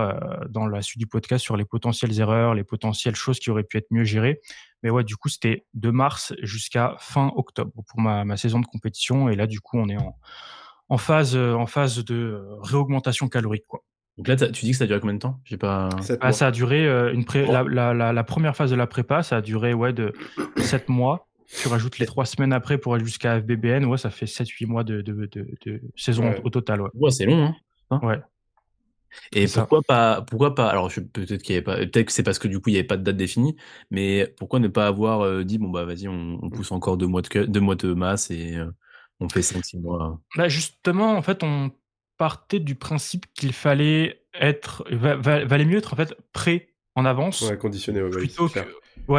dans la suite du podcast sur les potentielles erreurs, les potentielles choses qui auraient pu être mieux gérées. Mais ouais, du coup, c'était de mars jusqu'à fin octobre pour ma saison de compétition. Et là, du coup, on est en phase de réaugmentation calorique, quoi. Donc là, tu dis que ça a duré combien de temps? J'ai pas. 7 Ah, mois. ça a duré Bon. la première phase de la prépa, ça a duré de 7 mois. Tu rajoutes les 3 semaines après pour aller jusqu'à FBBN, ouais, ça fait 7-8 mois de saison Ouais. au total, ouais. Ouais, c'est long, hein. Ouais, c'est Et ça. pourquoi pas, alors peut-être qu'il y avait pas, peut-être que c'est parce que du coup il n'y avait pas de date définie, mais pourquoi ne pas avoir dit bon bah vas-y on pousse encore 2 mois deux mois de masse et on fait 5-6 mois. Bah, justement, en fait, on partait du principe qu'il fallait valait mieux être en fait prêt en avance Ouais, conditionné, ouais, oui, c'est plutôt que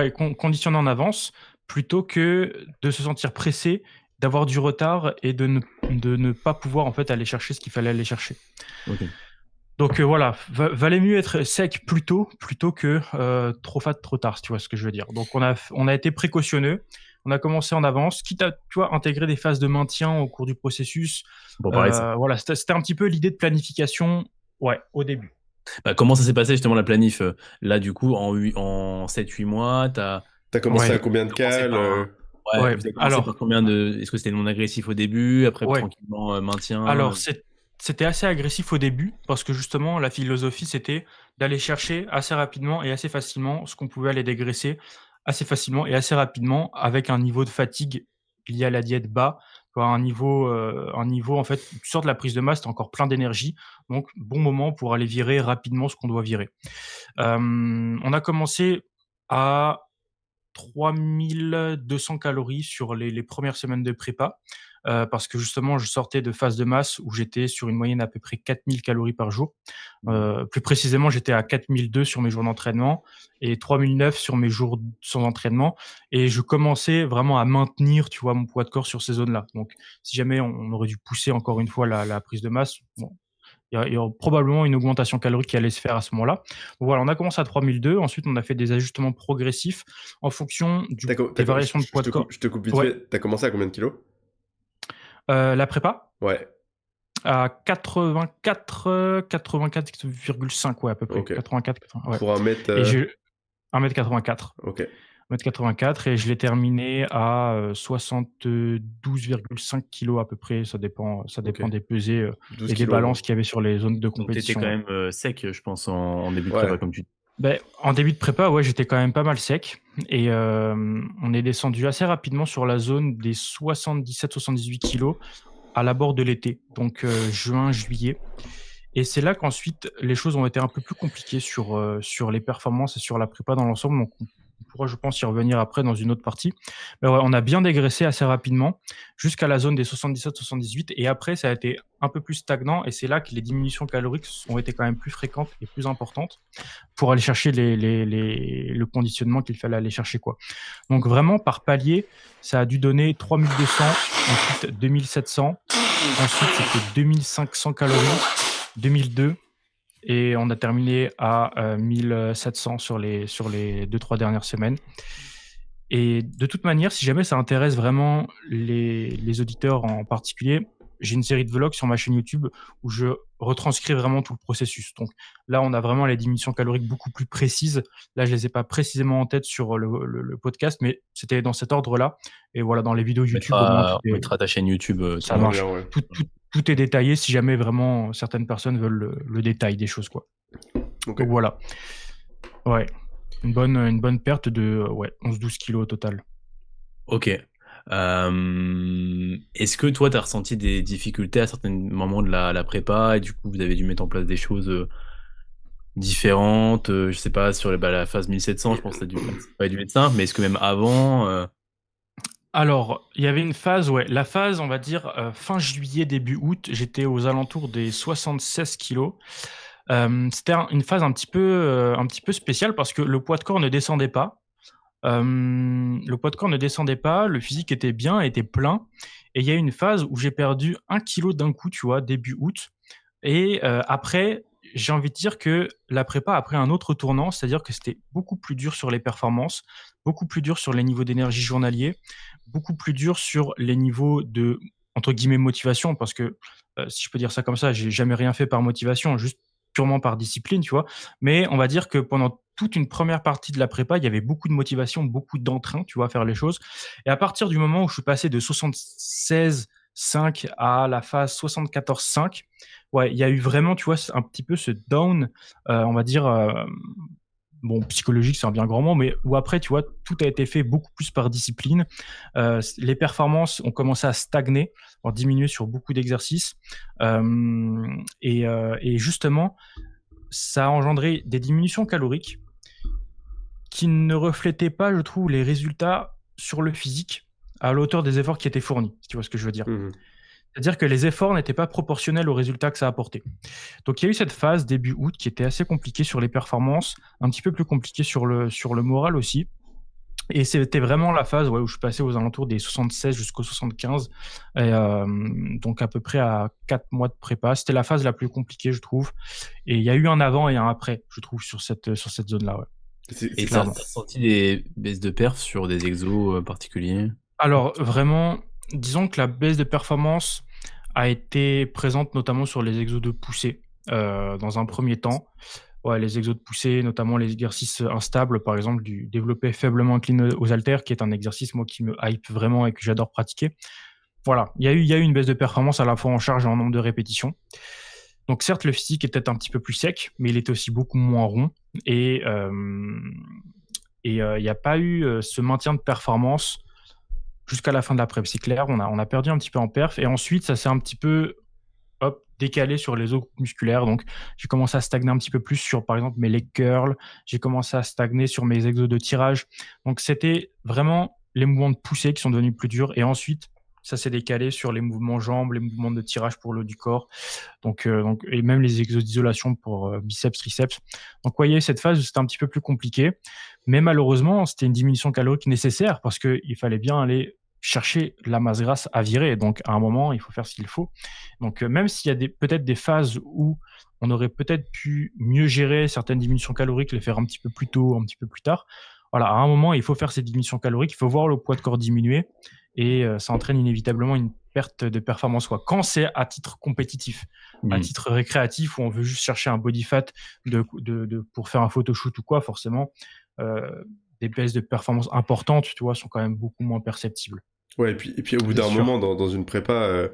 clair. conditionné en avance plutôt que de se sentir pressé, d'avoir du retard et de ne pas pouvoir en fait aller chercher ce qu'il fallait aller chercher. Ok. Donc voilà, valait mieux être sec plus tôt plutôt que trop fat trop tard, si tu vois ce que je veux dire. Donc on a été précautionneux, on a commencé en avance, quitte à, tu vois, intégrer des phases de maintien au cours du processus. Bon pareil ça. Voilà, c'était un petit peu l'idée de planification, ouais, au début. Bah, comment ça s'est passé justement la planif là du coup en 7-8 mois T'as commencé à Ouais, combien de commencé cales par ouais, ouais. vous avez commencé par Alors, combien de, est-ce que c'était non agressif au début, après ouais. tranquillement maintien Alors, c'était assez agressif au début parce que justement, la philosophie, c'était d'aller chercher assez rapidement et assez facilement ce qu'on pouvait aller dégraisser assez facilement et assez rapidement avec un niveau de fatigue lié à la diète bas, quoi, un niveau en fait, tu sors de la prise de masse, tu encore plein d'énergie, donc bon moment pour aller virer rapidement ce qu'on doit virer. On a commencé à 3200 calories sur les premières semaines de prépa. parce que justement, je sortais de phase de masse où j'étais sur une moyenne à peu près 4000 calories par jour. Plus précisément, j'étais à 4002 sur mes jours d'entraînement et 3009 sur mes jours sans entraînement. Et je commençais vraiment à maintenir, tu vois, mon poids de corps sur ces zones-là. Donc, si jamais on aurait dû pousser encore une fois la prise de masse, bon, il y aura probablement une augmentation calorique qui allait se faire à ce moment-là. Donc voilà, on a commencé à 3002. Ensuite, on a fait des ajustements progressifs en fonction des variations de poids de corps. Je te coupe vite Ouais. fait. T'as commencé à combien de kilos? La prépa Ouais. à 84,5, ouais, à peu près. Ok. 84, ouais. Pour un mètre. Et j'ai 1m84. Ok. 1m84 et je l'ai terminé à 72,5 kilos à peu près. Ça dépend Ok. des pesées 12 et des kilos. balances qu'il y avait sur les zones de Donc, t'étais compétition. quand Ouais. même sec, je pense, en début de Ouais. prépa, comme tu dis. Ben, en début de prépa, ouais, j'étais quand même pas mal sec. Et on est descendu assez rapidement sur la zone des 77-78 kilos à l'abord de l'été, donc juin, juillet. Et c'est là qu'ensuite, les choses ont été un peu plus compliquées sur les performances et sur la prépa dans l'ensemble. Donc, on pourra, je pense, y revenir après dans une autre partie. Mais ouais, on a bien dégraissé assez rapidement jusqu'à la zone des 77-78. Et après, ça a été un peu plus stagnant. Et c'est là que les diminutions caloriques ont été quand même plus fréquentes et plus importantes pour aller chercher le conditionnement qu'il fallait aller chercher, quoi. Donc, vraiment, par palier, ça a dû donner 3200, ensuite 2700. Ensuite, c'était 2500 calories, 2002. Et on a terminé à 1700 sur les 2-3 dernières semaines. Et de toute manière, si jamais ça intéresse vraiment les auditeurs en particulier, j'ai une série de vlogs sur ma chaîne YouTube où je retranscris vraiment tout le processus. Donc là, on a vraiment les diminutions caloriques beaucoup plus précises. Là, je les ai pas précisément en tête sur le podcast, mais c'était dans cet ordre-là. Et voilà, dans les vidéos YouTube, au moins, On mettra ta chaîne YouTube. ça marche. Bien, ouais. Tout est détaillé si jamais vraiment certaines personnes veulent le détail des choses, quoi. Ok. Donc voilà. Ouais. Une bonne perte de 11-12 kilos au total. Ok. Est-ce que toi, tu as ressenti des difficultés à certains moments de la prépa et du coup, vous avez dû mettre en place des choses différentes, je sais pas, sur la phase 1700, je pense que ça a dû pas dû être simple, mais est-ce que même avant Alors, il y avait une phase, ouais, la phase, on va dire, fin juillet, début août, j'étais aux alentours des 76 kilos. C'était une phase un petit peu spéciale parce que le poids de corps ne descendait pas. Le poids de corps ne descendait pas, le physique était bien, était plein. Et il y a eu une phase où j'ai perdu 1 kilo d'un coup, tu vois, début août. Et après, j'ai envie de dire que la prépa a pris un autre tournant, c'est-à-dire que c'était beaucoup plus dur sur les performances, beaucoup plus dur sur les niveaux d'énergie journaliers, beaucoup plus dur sur les niveaux de, entre guillemets, motivation, parce que, si je peux dire ça comme ça, j'ai jamais rien fait par motivation, juste purement par discipline, tu vois. Mais on va dire que pendant toute une première partie de la prépa, il y avait beaucoup de motivation, beaucoup d'entrain, tu vois, à faire les choses. Et à partir du moment où je suis passé de 76,5 à la phase 74,5, ouais, il y a eu vraiment, tu vois, un petit peu ce down, on va dire, bon, psychologique, c'est un bien grand mot, mais où après, tu vois, tout a été fait beaucoup plus par discipline. Les performances ont commencé à stagner, à diminuer sur beaucoup d'exercices. Et justement, ça a engendré des diminutions caloriques qui ne reflétaient pas, je trouve, les résultats sur le physique à l'auteur des efforts qui étaient fournis, si tu vois ce que je veux dire. C'est-à-dire que les efforts n'étaient pas proportionnels aux résultats que ça apportait. Donc il y a eu cette phase début août qui était assez compliquée sur les performances, un petit peu plus compliquée sur le moral aussi. Et c'était vraiment la phase où je suis passé aux alentours des 76 jusqu'aux 75, et donc à peu près à 4 mois de prépa. C'était la phase la plus compliquée, je trouve. Et il y a eu un avant et un après, je trouve, sur cette zone-là. Ouais. Et ça, t'as senti des baisses de perf sur des exos particuliers? Alors vraiment, disons que la baisse de performance a été présente notamment sur les exos de poussée dans un premier temps. Ouais, les exos de poussée, notamment les exercices instables, par exemple du développé faiblement incliné aux haltères, qui est un exercice moi qui me hype vraiment et que j'adore pratiquer. Voilà, il y a eu une baisse de performance à la fois en charge et en nombre de répétitions. Donc certes, le physique était un petit peu plus sec, mais il était aussi beaucoup moins rond. Et il n'y a pas eu ce maintien de performance jusqu'à la fin de la prep. C'est clair, on a perdu un petit peu en perf. Et ensuite, ça s'est un petit peu décalé sur les os musculaires. Donc, j'ai commencé à stagner un petit peu plus sur, par exemple, mes leg curls. J'ai commencé à stagner sur mes exos de tirage. Donc, c'était vraiment les mouvements de poussée qui sont devenus plus durs. Et ensuite, ça s'est décalé sur les mouvements jambes, les mouvements de tirage pour le haut du corps. Donc, et même les exos d'isolation pour biceps, triceps. Donc, vous voyez, cette phase, c'était un petit peu plus compliqué. Mais malheureusement, c'était une diminution calorique nécessaire parce qu'il fallait bien aller chercher la masse grasse à virer. Donc, à un moment, il faut faire ce qu'il faut. Donc, même s'il y a peut-être des phases où on aurait peut-être pu mieux gérer certaines diminutions caloriques, les faire un petit peu plus tôt, un petit peu plus tard. Voilà, à un moment, il faut faire ces diminutions caloriques, il faut voir le poids de corps diminuer et ça entraîne inévitablement une perte de performance. Quand c'est à titre compétitif, à titre récréatif, où on veut juste chercher un body fat pour faire un photoshoot ou quoi, forcément, des baisses de performance importantes, tu vois, sont quand même beaucoup moins perceptibles. Ouais, et puis au bout d'un moment, dans une prépa,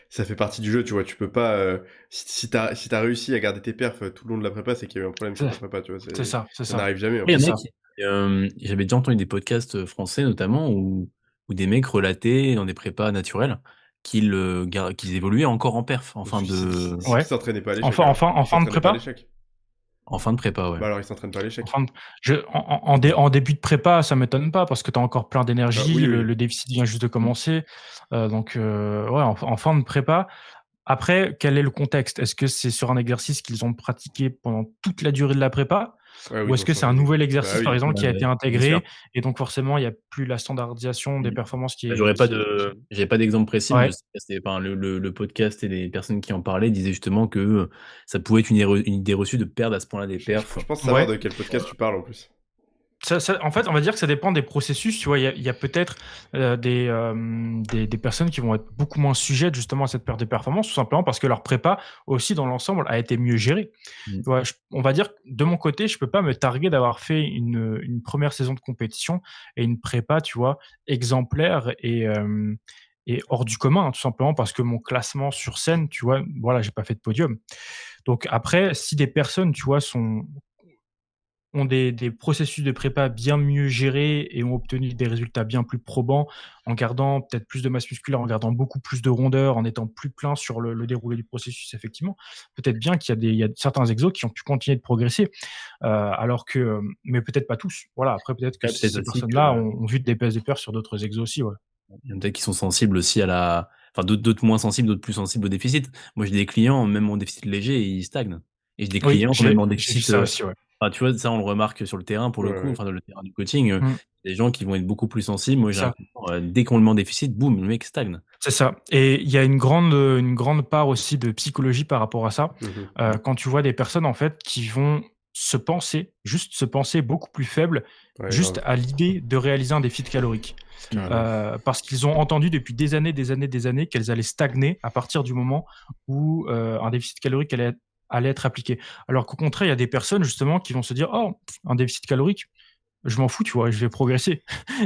ça fait partie du jeu, tu vois. Tu peux pas. Si t'as réussi à garder tes perfs tout le long de la prépa, c'est qu'il y a eu un problème sur ta prépa, tu vois. C'est ça. Ça n'arrive jamais. Il y en C'est a j'avais déjà entendu des podcasts français notamment où des mecs relataient dans des prépas naturels qu'ils évoluaient encore en perf en fin de Ils s'entraînaient pas à l'échec. En fin de prépa. En fin de prépa, ouais. Bah alors ils s'entraînent pas à l'échec. En début de prépa, ça m'étonne pas parce que tu as encore plein d'énergie, oui. Le déficit vient juste de commencer. Ouais, en fin de prépa. Après, quel est le contexte? Est-ce que c'est sur un exercice qu'ils ont pratiqué pendant toute la durée de la prépa? Ou est-ce que c'est un nouvel exercice, par exemple, qui a été intégré et donc forcément, il n'y a plus la standardisation des performances qui est... J'avais pas d'exemple précis, Ouais. mais je sais que c'était, le podcast et les personnes qui en parlaient disaient justement que ça pouvait être une idée reçue de perdre à ce point-là des perfs. Je pense savoir de quel podcast tu parles en plus. En fait, on va dire que ça dépend des processus. Tu vois, il y a peut-être des personnes qui vont être beaucoup moins sujettes justement à cette perte de performance, tout simplement parce que leur prépa aussi dans l'ensemble a été mieux gérée. Tu vois, on va dire que de mon côté, je peux pas me targuer d'avoir fait une première saison de compétition et une prépa, tu vois, exemplaire et hors du commun, hein, tout simplement parce que mon classement sur scène, tu vois, voilà, j'ai pas fait de podium. Donc après, si des personnes, tu vois, ont des processus de prépa bien mieux gérés et ont obtenu des résultats bien plus probants en gardant peut-être plus de masse musculaire, en gardant beaucoup plus de rondeur, en étant plus plein sur le déroulé du processus, effectivement. Peut-être bien qu'il y a certains exos qui ont pu continuer de progresser, alors que, mais peut-être pas tous. Voilà. Après, peut-être que Ouais, peut-être ces aussi personnes-là ont vu des baisses de perf sur d'autres exos aussi, ouais. Il y en a peut-être qui sont sensibles aussi d'autres moins sensibles, d'autres plus sensibles au déficit. Moi, j'ai des clients, même en déficit léger, ils stagnent. Et j'ai des Oui, clients, même en j'ai vu déficit, ça aussi, ouais. tu vois, ça, on le remarque sur le terrain pour le coup, dans le terrain du coaching, des gens qui vont être beaucoup plus sensibles. Moi, j'ai l'impression, dès qu'on le met en déficit, boum, le mec stagne. C'est ça. Et il y a une grande part aussi de psychologie par rapport à ça. Quand tu vois des personnes, en fait, qui vont juste se penser beaucoup plus faibles, juste à l'idée de réaliser un déficit calorique. Parce qu'ils ont entendu depuis des années qu'elles allaient stagner à partir du moment où un déficit calorique allait être appliqué. Alors qu'au contraire, il y a des personnes, justement, qui vont se dire, oh, un déficit calorique, je m'en fous, tu vois, je vais progresser.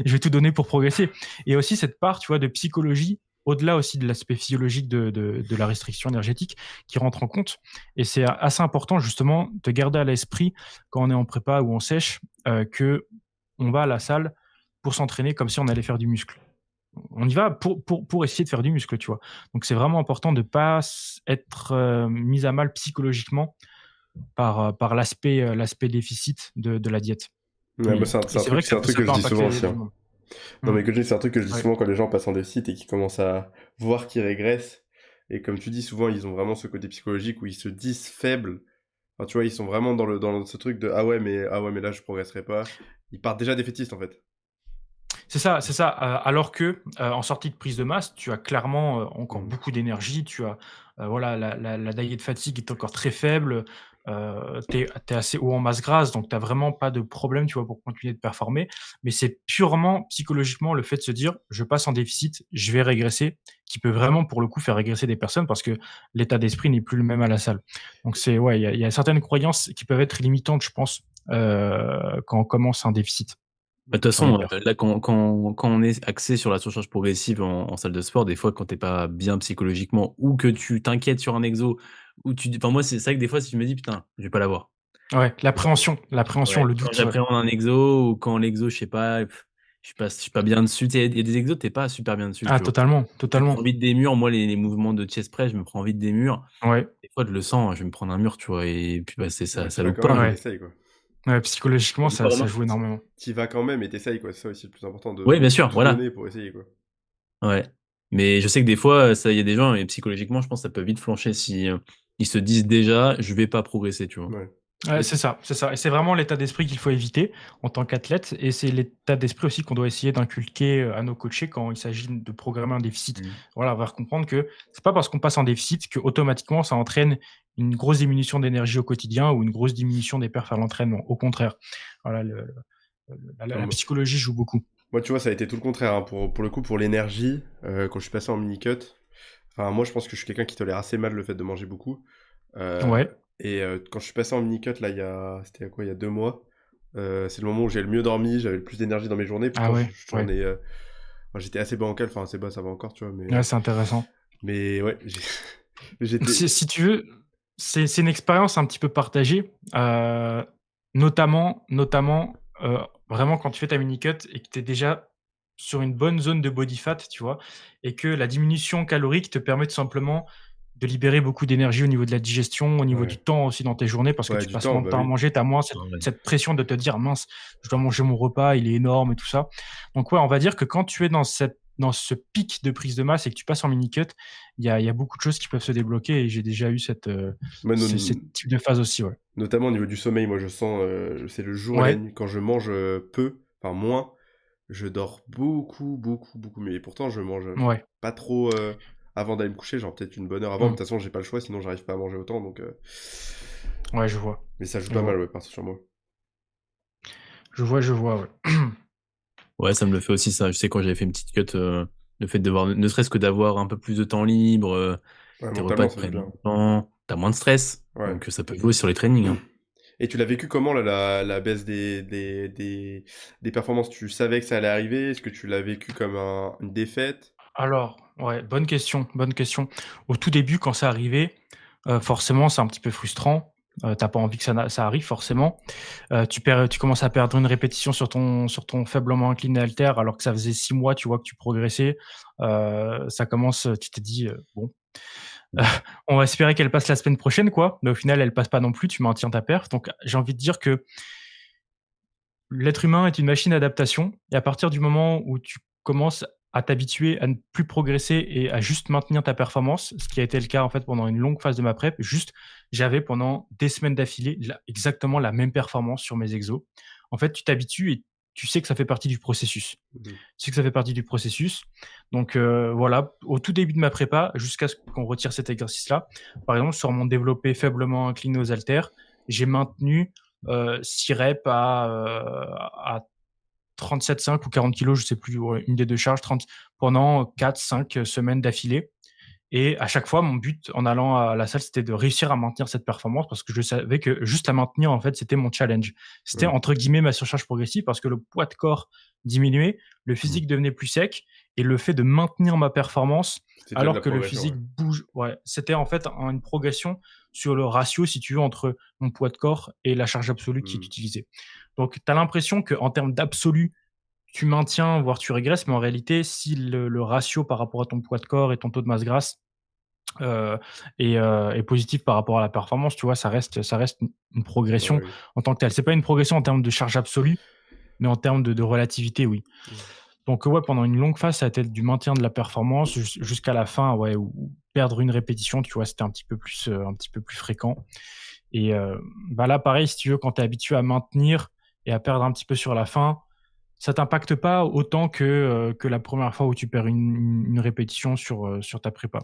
Je vais tout donner pour progresser. Et aussi cette part, tu vois, de psychologie, au-delà aussi de l'aspect physiologique de la restriction énergétique qui rentre en compte. Et c'est assez important, justement, de garder à l'esprit, quand on est en prépa ou en sèche, que on va à la salle pour s'entraîner comme si on allait faire du muscle. On y va pour essayer de faire du muscle, tu vois. Donc, c'est vraiment important de ne pas être mis à mal psychologiquement par l'aspect déficit de la diète. Ouais, bah c'est un truc que je dis souvent aussi. Non, mais c'est un truc que je dis souvent quand les gens passent en déficit et qu'ils commencent à voir qu'ils régressent. Et comme tu dis, souvent, ils ont vraiment ce côté psychologique où ils se disent faibles. Enfin, tu vois, ils sont vraiment dans ce truc de ah ouais, mais là, je progresserai pas. Ils partent déjà défaitistes, en fait. C'est ça. Alors que en sortie de prise de masse, tu as clairement encore beaucoup d'énergie. Tu as voilà, la taille de fatigue est encore très faible. Tu es assez haut en masse grasse, donc tu n'as vraiment pas de problème, tu vois, pour continuer de performer. Mais c'est purement psychologiquement le fait de se dire, je passe en déficit, je vais régresser, qui peut vraiment, pour le coup, faire régresser des personnes parce que l'état d'esprit n'est plus le même à la salle. Donc il y a certaines croyances qui peuvent être limitantes, je pense, quand on commence un déficit. De toute façon, là, quand on est axé sur la surcharge progressive en salle de sport, des fois, quand t'es pas bien psychologiquement ou que tu t'inquiètes sur un exo, enfin, moi, c'est vrai que des fois, si je me dis, putain, je vais pas l'avoir. Ouais, l'appréhension, le doute. Quand j'appréhende un exo ou quand l'exo, je sais pas, je suis pas bien dessus. Il y a des exos, t'es pas super bien dessus. Ah, Tu vois. totalement. Je me prends vite des murs. Moi, les mouvements de chest press, je me prends vite des murs. Ouais. Des fois, je le sens, je vais me prendre un mur, tu vois. Et puis, c'est ça, ça loupe quand pas. même, Ouais. t'essayes, quoi. Ouais, psychologiquement, ça joue énormément. T'y vas quand même et t'essayes, quoi. C'est ça aussi le plus important. Oui, bien sûr, tout voilà. donner pour essayer, quoi. Ouais. Mais je sais que des fois, ça, il y a des gens, et psychologiquement, je pense que ça peut vite flancher si ils se disent déjà, je vais pas progresser, tu vois. Ouais. Ouais, Et c'est ça, c'est ça. Et c'est vraiment l'état d'esprit qu'il faut éviter en tant qu'athlète. Et c'est l'état d'esprit aussi qu'on doit essayer d'inculquer à nos coachés quand il s'agit de programmer un déficit. Voilà, on va comprendre que c'est pas parce qu'on passe en déficit que automatiquement ça entraîne une grosse diminution d'énergie au quotidien ou une grosse diminution des perfs à l'entraînement. Au contraire, voilà, la moi, psychologie joue beaucoup. moi, tu vois, ça a été tout le contraire, hein. Pour le coup, pour l'énergie, quand je suis passé en mini-cut, enfin, moi, je pense que je suis quelqu'un qui tolère assez mal le fait de manger beaucoup. Euh, Ouais. quand je suis passé en mini-cut, là, c'était il y a quoi, il y a 2 mois, c'est le moment où j'ai le mieux dormi, j'avais le plus d'énergie dans mes journées, Ah pourtant, ouais, je ouais. tournais, enfin, j'étais assez bancal, enfin, assez bas, ça va encore, tu vois, Ouais, c'est intéressant. mais ouais, j'étais... Si tu veux, c'est une expérience un petit peu partagée, notamment, vraiment quand tu fais ta mini cut et que tu es déjà sur une bonne zone de body fat, tu vois? Et que la diminution calorique te permet tout simplement de libérer beaucoup d'énergie au niveau de la digestion, au niveau du Ouais, temps aussi dans tes journées parce que ouais, tu du passes temps, moins de bah temps à oui. manger, tu as moins Ah ouais. cette pression de te dire: «Mince, je dois manger mon repas, il est énorme» et tout ça. Donc ouais, on va dire que quand tu es dans ce pic de prise de masse et que tu passes en mini cut, il y a beaucoup de choses qui peuvent se débloquer et j'ai déjà eu Moi, ce type de phase aussi, ouais. notamment au niveau du sommeil, moi, je sens, c'est le jour et la Ouais, nuit. Quand je mange peu, enfin moins, je dors beaucoup, beaucoup, beaucoup mieux. Et pourtant, je mange ouais. pas trop avant d'aller me coucher, genre peut-être une bonne heure avant. Mais de Mmh. toute façon, j'ai pas le choix, sinon j'arrive pas à manger autant. Ouais, je vois. Mais ça joue Je pas mal, vois. ouais, partir sur moi. Je vois, ouais. Ouais, ça me le fait aussi, ça. Je sais, quand j'avais fait une petite cut, le fait de voir, ne serait-ce que d'avoir un peu plus de temps libre, Ouais, tes repas mentalement, te ça fait prennent bien. moins de temps, t'as moins de stress. Ouais. Donc ça peut jouer sur les trainings, hein. Et tu l'as vécu comment, là, la baisse des performances? Tu savais que ça allait arriver? Est-ce que tu l'as vécu comme une défaite? Alors, ouais, bonne question, bonne question. Au tout début, quand c'est arrivé, forcément, c'est un petit peu frustrant. Tu pas envie que ça arrive forcément. Tu commences à perdre une répétition sur ton faiblement incliné haltère alors que ça faisait 6 mois, tu vois, que tu progressais. Ça commence, tu te dis, «Bon, on va espérer qu'elle passe la semaine prochaine, quoi». Mais au final, elle passe pas non plus, tu maintiens ta perf. Donc j'ai envie de dire que l'être humain est une machine d'adaptation et à partir du moment où tu commences à t'habituer à ne plus progresser et à juste maintenir ta performance, ce qui a été le cas en fait pendant une longue phase de ma prep, juste j'avais pendant des semaines d'affilée exactement la même performance sur mes exos. En fait, tu t'habitues et tu sais que ça fait partie du processus. Mhm. Tu sais que ça fait partie du processus. Donc voilà, au tout début de ma prépa, jusqu'à ce qu'on retire cet exercice-là, par exemple sur mon développé faiblement incliné aux haltères, j'ai maintenu 6 reps à 37,5 ou 40 kilos, je sais plus, ouais, une des deux charges, 30 pendant 4-5 semaines d'affilée. Et à chaque fois, mon but en allant à la salle, c'était de réussir à maintenir cette performance parce que je savais que juste la maintenir, en fait, c'était mon challenge. C'était Ouais. entre guillemets ma surcharge progressive parce que le poids de corps diminuait, le Mhm. physique devenait plus sec et le fait de maintenir ma performance C'était déjà de la alors que le progression, physique ouais. bouge, ouais, c'était en fait une progression sur le ratio, si tu veux, entre mon poids de corps et la charge absolue qui est Mhm. utilisée. Donc, tu as l'impression qu'en termes d'absolu, tu maintiens, voire tu régresses, mais en réalité, si le ratio par rapport à ton poids de corps et ton taux de masse grasse heu est positif par rapport à la performance, tu vois? Ça reste une Bah progression oui. en tant que telle. C'est pas une progression en termes de charge absolue, mais en termes de relativité, oui. Mhm. Donc ouais, pendant une longue phase, ça a été du maintien de la performance jusqu'à la fin, ouais, où perdre une répétition, tu vois? C'était un petit peu plus fréquent et bah, là, pareil, si tu veux, quand tu es habitué à maintenir et à perdre un petit peu sur la fin, ça t'impacte pas autant que la première fois où tu perds une répétition sur ta prépa.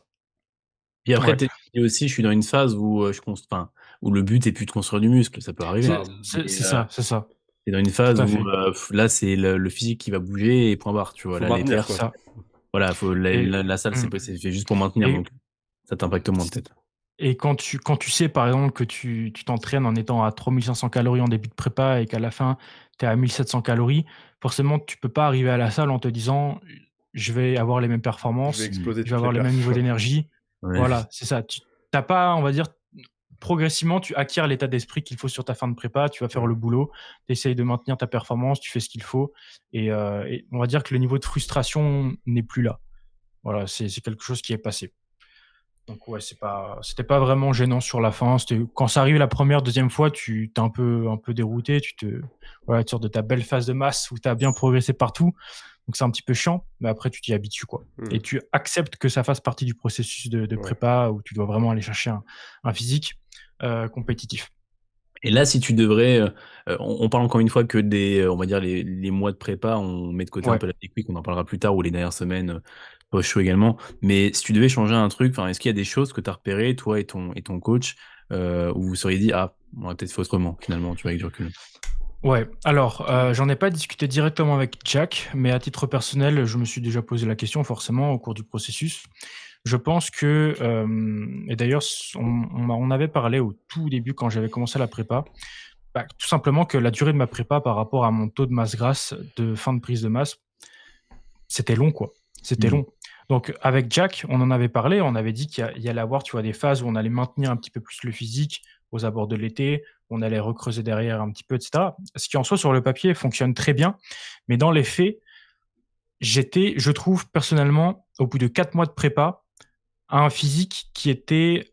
Puis après, Ouais. peut-être aussi, je suis dans une phase où, enfin, où le but est plus de construire du muscle, ça peut arriver. C'est Enfin, c'est Mais, c'est ça, c'est ça. tu dans une Tout phase à où, fait. là, c'est le physique qui va bouger et point barre, tu vois? faut Là, les maintenir, C'est perfs, quoi. ça voilà, faut et la salle, mmh c'est fait juste pour maintenir, et donc ça t'impacte moins peut-être. et quand tu sais, par exemple, que tu t'entraînes en étant à 3 500 calories en début de prépa et qu'à la fin, tu es à 1 700 calories, forcément, tu peux pas arriver à la salle en te disant: «Je vais avoir les mêmes Je vais performances, Mmh. exploser je vais toutes les avoir le même perfs. niveau d'énergie». Ouais. Voilà, c'est ça. Tu as pas, on va dire, progressivement, tu acquiers l'état d'esprit qu'il faut sur ta fin de prépa, tu vas faire Ouais. le boulot, tu essayes de maintenir ta performance, tu fais ce qu'il faut et on va dire que le niveau de frustration n'est plus là. Voilà, c'est quelque chose qui est passé. Donc ouais, c'était pas vraiment gênant sur la fin. C'était quand ça arrive la première, deuxième fois, tu t'es un peu dérouté, voilà, tu sors de ta belle phase de masse où tu as bien progressé partout. Donc c'est un petit peu chiant, mais après tu t'y habitues, quoi. Hmm. Et tu acceptes que ça fasse partie du processus de Ouais. prépa où tu dois vraiment aller chercher un physique compétitif. Et là, si tu devrais, on parle encore une fois que des, on va dire les mois de prépa, on met de côté un Ouais. peu la technique, on en parlera plus tard, ou les dernières semaines, post-show également. Mais si tu devais changer un truc, enfin, est-ce qu'il y a des choses que tu as repérées, toi et ton coach, où vous seriez dit, ah, on aurait peut-être fait autrement, finalement, tu vois, avec du recul. Ouais, alors j'en ai pas discuté directement avec Jack, mais à titre personnel, je me suis déjà posé la question forcément au cours du processus. Je pense que, et d'ailleurs, on avait parlé au tout début quand j'avais commencé la prépa, bah, tout simplement que la durée de ma prépa par rapport à mon taux de masse grasse de fin de prise de masse, c'était long, quoi. C'était Mmh. long. Donc avec Jack, on en avait parlé, on avait dit qu'il y allait avoir, tu vois, des phases où on allait maintenir un petit peu plus le physique aux abords de l'été, on allait recreuser derrière un petit peu, et cetera. Ce qui en soi, sur le papier, fonctionne très bien, mais dans les faits, je trouve personnellement, au bout de 4 mois de prépa, à un physique qui était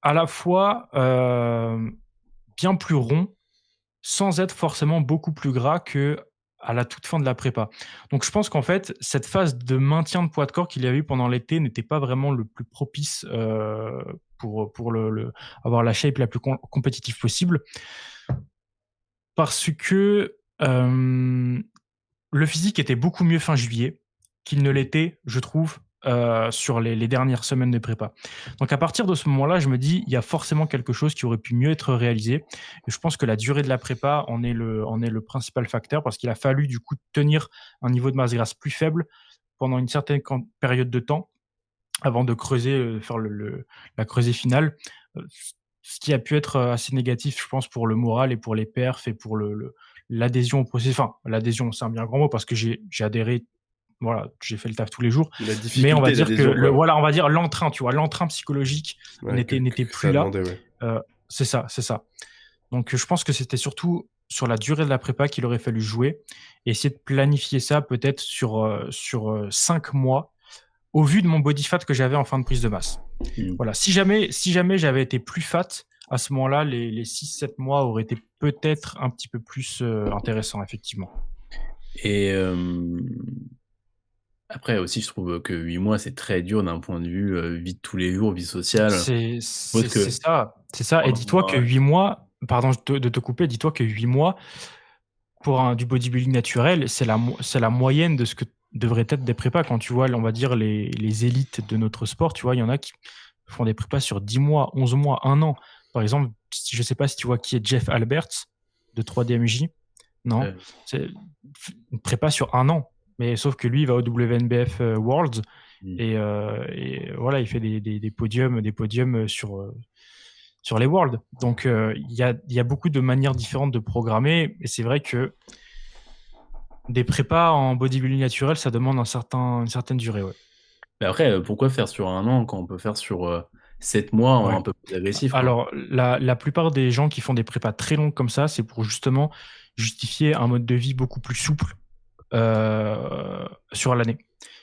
à la fois, bien plus rond, sans être forcément beaucoup plus gras que à la toute fin de la prépa. Donc je pense qu'en fait, cette phase de maintien de poids de corps qu'il y a eu pendant l'été n'était pas vraiment le plus propice, pour le avoir la shape la plus compétitive possible. Parce que, le physique était beaucoup mieux fin juillet qu'il ne l'était, je trouve, sur les dernières semaines de prépa. Donc à partir de ce moment-là, je me dis: «Il y a forcément quelque chose qui aurait pu mieux être réalisé» et je pense que la durée de la prépa en est le principal facteur parce qu'il a fallu du coup tenir un niveau de masse grasse plus faible pendant une certaine période de temps avant de creuser, faire la creusée finale, ce qui a pu être, assez négatif, je pense, pour le moral et pour les perfs et pour l'adhésion au processus. Enfin, l'adhésion, c'est un bien grand mot parce que j'ai adhéré, voilà, j'ai fait le taf tous les jours. La Mais on va difficulté dire que d'adhésion, quoi. on va dire l'entrain, tu vois? L'entrain psychologique Ouais, n'était que ça plus a là. demandé, ouais. C'est ça, c'est ça. Donc, je pense que c'était surtout sur la durée de la prépa qu'il aurait fallu jouer et essayer de planifier ça peut-être sur 5 mois au vu de mon body fat que j'avais en fin de prise de masse. Mmh. Voilà, si jamais j'avais été plus fat, à ce moment-là, les 6-7 mois auraient été peut-être un petit peu plus, intéressants, effectivement. Et après aussi, je trouve que 8 mois, c'est très dur d'un point de vue, vie de tous les jours, vie sociale. C'est Je suppose c'est c'est que ça, c'est ça et dis-toi que pendant 8 mois pardon de te couper, dis-toi que 8 mois pour un du bodybuilding naturel, c'est la moyenne de ce que devraient être des prépas. Quand tu vois, on va dire les élites de notre sport, tu vois, il y en a qui font des prépas sur 10 mois, 11 mois, 1 an. Par exemple, je sais pas si tu vois qui est Jeff Alberts de 3DMJ? Non? C'est une prépa sur 1 an, mais sauf que lui, il va au WNBF, Worlds mmh. et voilà, il fait des podiums sur les Worlds. Donc, il y a beaucoup de manières différentes de programmer et c'est vrai que des prépas en bodybuilding naturel, ça demande une certaine durée, ouais. Mais après, pourquoi faire sur 1 an quand on peut faire sur, 7 mois en Ouais. un peu plus agressif, quoi? Alors, la plupart des gens qui font des prépas très longues comme ça, c'est pour justement justifier un mode de vie beaucoup plus souple, sur l'année.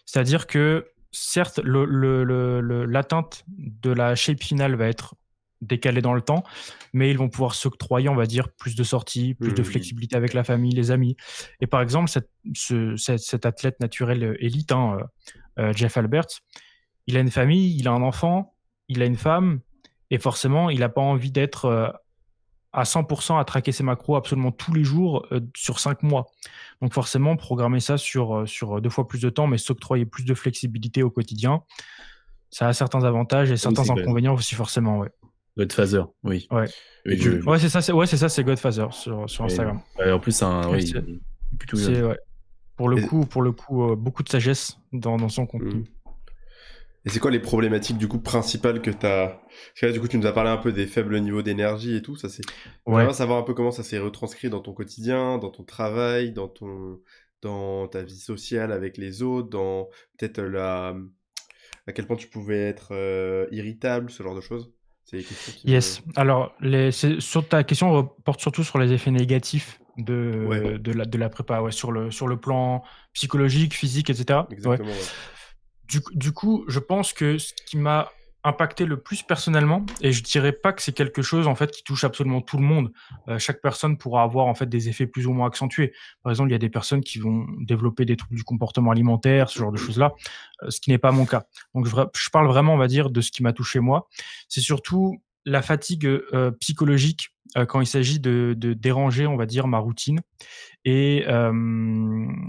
C'est-à-dire que certes, l'atteinte de la shape finale va être décalée dans le temps, mais ils vont pouvoir s'octroyer, on va dire, plus de sorties, plus de Mmh. Mmh. flexibilité avec la famille, les amis. Et par exemple, cet athlète naturel élite, hein, Jeff Alberts, il a une famille, il a un enfant, il a une femme, et forcément, il n'a pas envie d'être à 100% à traquer ses macros absolument tous les jours sur 5 mois. Donc forcément, programmer ça sur 2 fois plus de temps, mais s'octroyer plus de flexibilité au quotidien, ça a certains avantages et Oui, certains c'est inconvénients aussi forcément, ouais. Godfather, oui. Ouais. Oui, je Ouais, c'est ça, c'est Godfather sur oui, Instagram. en plus, c'est un Et oui, il est plutôt jeune. ouais. Et, Pour le coup, beaucoup de sagesse dans son contenu. mmh. Et c'est quoi les problématiques du coup principales que t'as... Parce que là, du coup, tu nous as parlé un peu des faibles niveaux d'énergie et tout, ça c'est... Ouais. J'aimerais savoir un peu comment ça s'est retranscrit dans ton quotidien, dans ton travail, dans ta vie sociale avec les autres, dans peut-être à quel point tu pouvais être irritable, ce genre de choses. C'est des questions qui me... Yes. Alors, sur ta question porte surtout sur les effets négatifs Ouais, de la prépa, ouais, sur le plan psychologique, physique, etc. Ouais. exactement, ouais. Du coup, je pense que ce qui m'a impacté le plus personnellement, et je dirais pas que c'est quelque chose en fait qui touche absolument tout le monde. Chaque personne pourra avoir en fait des effets plus ou moins accentués. Par exemple, il y a des personnes qui vont développer des troubles du comportement alimentaire, ce genre de choses-là, ce qui n'est pas mon cas. Donc je parle vraiment, on va dire, de ce qui m'a touché moi. C'est surtout la fatigue psychologique quand il s'agit de déranger, on va dire, ma routine, et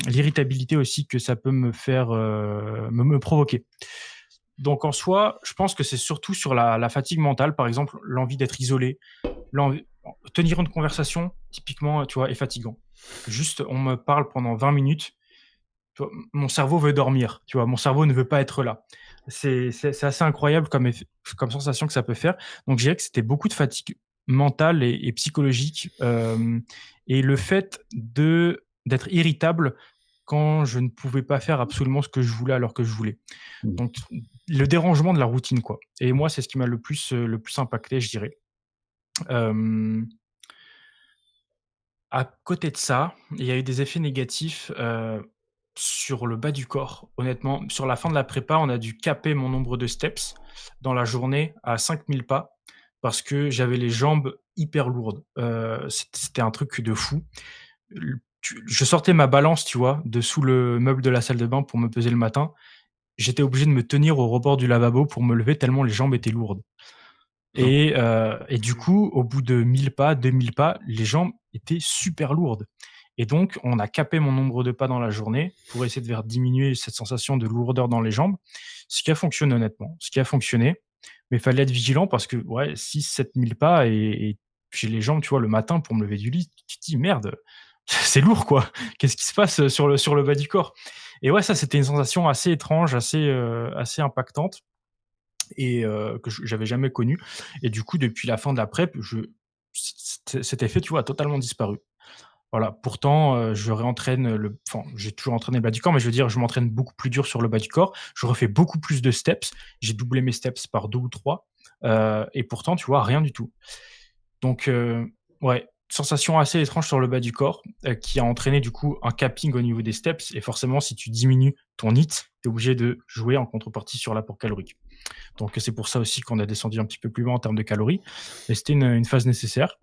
l'irritabilité aussi que ça peut me faire me provoquer. Donc en soi, je pense que c'est surtout sur la fatigue mentale, par exemple, l'envie d'être isolé, l'envie tenir une conversation, typiquement, tu vois, est fatigant. Juste, on me parle pendant 20 minutes, tu vois, mon cerveau veut dormir, tu vois, mon cerveau ne veut pas être là. C'est assez incroyable comme sensation que ça peut faire. Donc je dirais que c'était beaucoup de fatigue mentale et psychologique, et le fait d'être irritable quand je ne pouvais pas faire absolument ce que je voulais alors que je voulais. Mmh. Donc le dérangement de la routine, quoi. Et moi, c'est ce qui m'a le plus impacté, je dirais. Hem, à côté de ça, il y a eu des effets négatifs, sur le bas du corps. Honnêtement, sur la fin de la prépa, on a dû caper mon nombre de steps dans la journée à 5 000 pas parce que j'avais les jambes hyper lourdes. C'était un truc de fou. Je sortais ma balance, tu vois, de sous le meuble de la salle de bain pour me peser le matin. J'étais obligé de me tenir au rebord du lavabo pour me lever tellement les jambes étaient lourdes. Et du coup, au bout de 1000 pas, 2000 pas, les jambes étaient super lourdes. Et donc, on a capé mon nombre de pas dans la journée pour essayer de faire diminuer cette sensation de lourdeur dans les jambes. Ce qui a fonctionné honnêtement, ce qui a fonctionné. Mais il fallait être vigilant parce que ouais, 6 000 7 000 pas et j'ai les jambes, tu vois, le matin pour me lever du lit, tu te dis: «Merde, c'est lourd quoi. Qu'est-ce qui se passe sur le bas du corps?» Et ouais, ça, c'était une sensation assez étrange, assez impactante, et que j'avais jamais connu. Et du coup, depuis la fin de la prep, cet effet, tu vois, a totalement disparu. Voilà. Pourtant, je réentraîne enfin, j'ai toujours entraîné le bas du corps, mais je veux dire, je m'entraîne beaucoup plus dur sur le bas du corps. Je refais beaucoup plus de steps. J'ai doublé mes steps par 2 ou 3, et pourtant, tu vois, rien du tout. Donc ouais, sensation assez étrange sur le bas du corps, qui a entraîné du coup un capping au niveau des steps, et forcément si tu diminues ton HIIT, tu es obligé de jouer en contrepartie sur l'apport calorique. Donc c'est pour ça aussi qu'on a descendu un petit peu plus bas en termes de calories, mais c'était une phase nécessaire.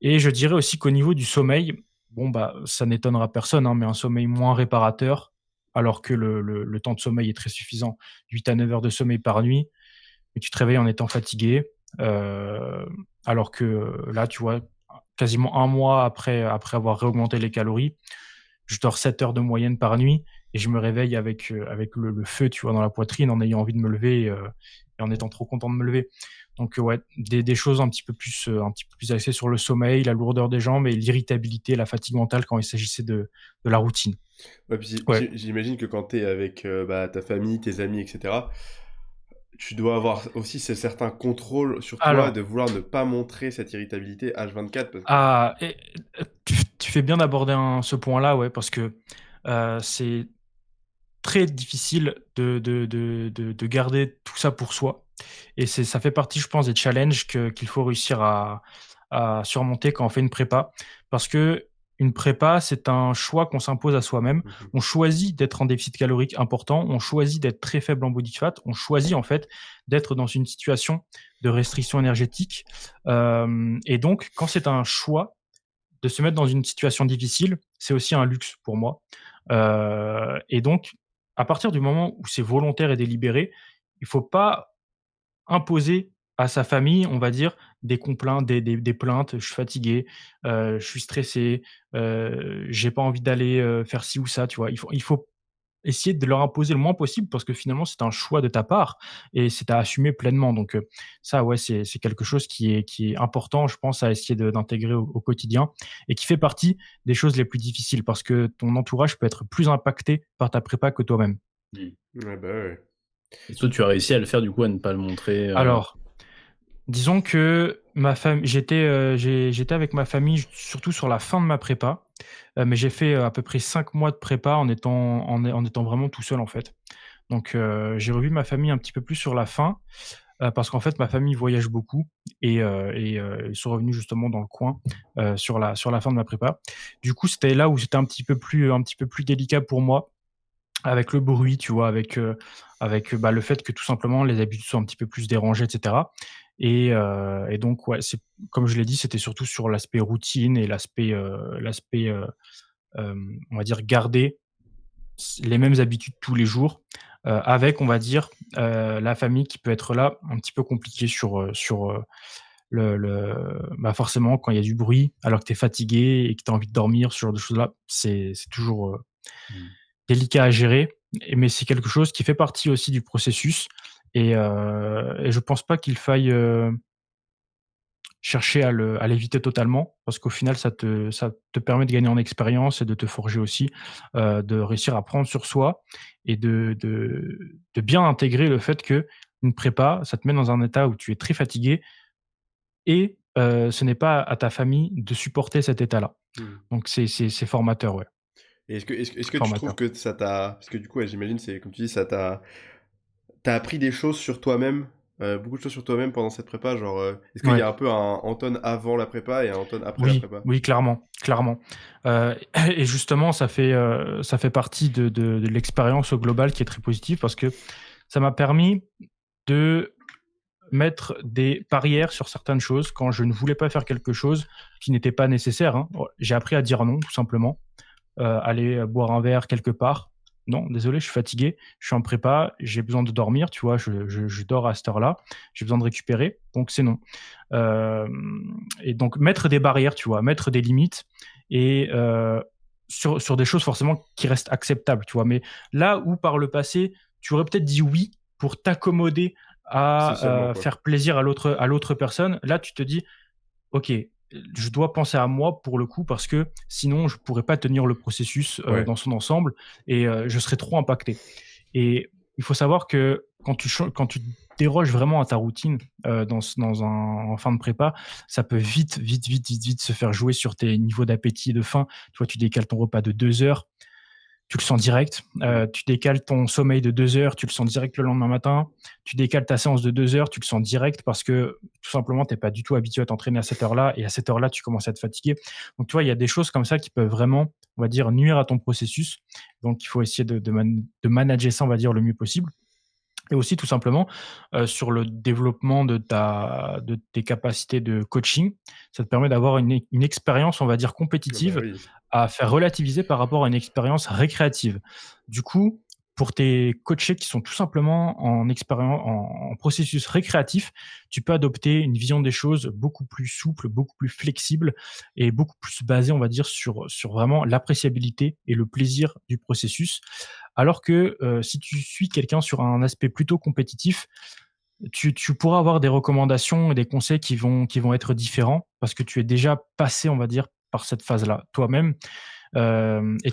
Et je dirais aussi qu'au niveau du sommeil, bon, bah, ça n'étonnera personne, hein, mais un sommeil moins réparateur, alors que le temps de sommeil est très suffisant, 8 à 9 heures de sommeil par nuit, mais tu te réveilles en étant fatigué, heu, alors que, là, tu vois, quasiment un mois après avoir réaugmenté les calories, je dors 7 heures de moyenne par nuit et je me réveille avec le feu, tu vois, dans la poitrine, en ayant envie de me lever, et en étant trop content de me lever. Donc ouais, des choses un petit peu plus axées sur le sommeil, la lourdeur des jambes et l'irritabilité, la fatigue mentale quand il s'agissait de la routine. Ouais, puis Ouais. j'imagine que quand t'es avec bah, ta famille, tes amis, etc., tu dois avoir aussi ce certain contrôle sur toi Alors, de vouloir ne pas montrer cette irritabilité H24 parce que... ah et tu fais bien d'aborder ce point-là, ouais, parce que, c'est très difficile de garder tout ça pour soi, et ça fait partie, je pense, des challenges qu'il faut réussir à surmonter quand on fait une prépa. Parce que une prépa, c'est un choix qu'on s'impose à soi-même. Mhm. On choisit d'être en déficit calorique important, on choisit d'être très faible en body fat, on choisit, en fait, d'être dans une situation de restriction énergétique, hem et donc quand c'est un choix de se mettre dans une situation difficile, c'est aussi un luxe pour moi. Et donc, à partir du moment où c'est volontaire et délibéré, il faut pas imposer à sa famille, on va dire, des complaintes, des plaintes: «Je suis fatigué, je suis stressé, j'ai pas envie d'aller, faire ci ou ça», tu vois? Il faut essayer de leur imposer le moins possible parce que finalement, c'est un choix de ta part et c'est à assumer pleinement. Donc, ça, ouais, c'est quelque chose qui est important, je pense, à essayer d'intégrer au quotidien et qui fait partie des choses les plus difficiles parce que ton entourage peut être plus impacté par ta prépa que toi-même. Mmh. Ouais, bah ouais. Et toi, tu as réussi à le faire, du coup, à ne pas le montrer, Alors, disons que ma famille, j'étais avec ma famille surtout sur la fin de ma prépa, mais j'ai fait, à peu près 5 mois de prépa en étant vraiment tout seul, en fait. Donc, j'ai revu ma famille un petit peu plus sur la fin, parce qu'en fait, ma famille voyage beaucoup et ils sont revenus justement dans le coin, sur la fin de ma prépa. Du coup, c'était là où c'était un petit peu plus délicat pour moi, avec le bruit, tu vois, avec le fait que tout simplement les habitudes soient un petit peu plus dérangées, et cetera. Et donc ouais, c'est comme je l'ai dit, c'était surtout sur l'aspect routine et on va dire garder les mêmes habitudes tous les jours, avec on va dire, la famille qui peut être là, un petit peu compliqué sur forcément quand il y a du bruit, alors que tu es fatigué et que tu as envie de dormir, ce genre de choses-là, c'est toujours, Mmh. délicat à gérer, mais c'est quelque chose qui fait partie aussi du processus et je pense pas qu'il faille, chercher à l'éviter totalement parce qu'au final ça te permet de gagner en expérience et de te forger aussi, de réussir à prendre sur soi et de bien intégrer le fait qu'une prépa, ça te met dans un état où tu es très fatigué et ce n'est pas à ta famille de supporter cet état-là. Mmh. Donc c'est formateur, ouais, Et est-ce que tu trouves formateur. que ça t'a parce que du coup, ouais, j'imagine, c'est comme tu dis, ça t'a appris des choses sur toi-même, beaucoup de choses sur toi-même pendant cette prépa? Genre, est-ce qu'il y Ouais. a un peu un Anton avant la prépa et un Anton après la Oui, prépa? oui, clairement, clairement. Et justement, ça fait partie de l'expérience au global qui est très positive parce que ça m'a permis de mettre des barrières sur certaines choses quand je ne voulais pas faire quelque chose qui n'était pas nécessaire, hein. J'ai appris à dire non, tout simplement. Aller, boire un verre quelque part. Non, désolé, je suis fatigué, je suis en prépa, j'ai besoin de dormir, tu vois? Je dors à cette heure-là, j'ai besoin de récupérer, donc c'est non. Et donc mettre des barrières, tu vois? Mettre des limites et sur des choses forcément qui restent acceptables, tu vois? Mais là où par le passé, tu aurais peut-être dit oui pour t'accommoder Socialement, à, quoi. faire plaisir à l'autre personne, là tu te dis: OK, je dois penser à moi pour le coup parce que sinon je pourrais pas tenir le processus, Ouais. dans son ensemble et je serais trop impacté. Et il faut savoir que quand tu déroges vraiment à ta routine, dans un en fin de prépa, ça peut vite se faire jouer sur tes niveaux d'appétit et de faim. Tu vois, tu décales ton repas de 2 heures, tu le sens direct. Mmh. Tu décales ton sommeil de 2 heures, tu le sens direct le lendemain matin. Tu décales ta séance de 2 heures, tu le sens direct parce que tout simplement, tu es pas du tout habitué à t'entraîner à cette heure-là et à cette heure-là, tu commences à te fatiguer. Donc tu vois, il y a des choses comme ça qui peuvent vraiment, on va dire, nuire à ton processus. Donc il faut essayer de manager ça, on va dire, le mieux possible. Et aussi tout simplement, sur le développement de tes capacités de coaching. Ça te permet d'avoir une expérience, on va dire, Ah bah compétitive oui. à faire relativiser par rapport à une expérience récréative. Du coup, pour tes coachés qui sont tout simplement en processus récréatif, tu peux adopter une vision des choses beaucoup plus souple, beaucoup plus flexible et beaucoup plus basée, on va dire, sur vraiment l'appréciabilité et le plaisir du processus. Alors que, si tu suis quelqu'un sur un aspect plutôt compétitif, tu pourras avoir des recommandations et des conseils qui vont être différents parce que tu es déjà passé, on va dire, par cette phase-là toi-même. Et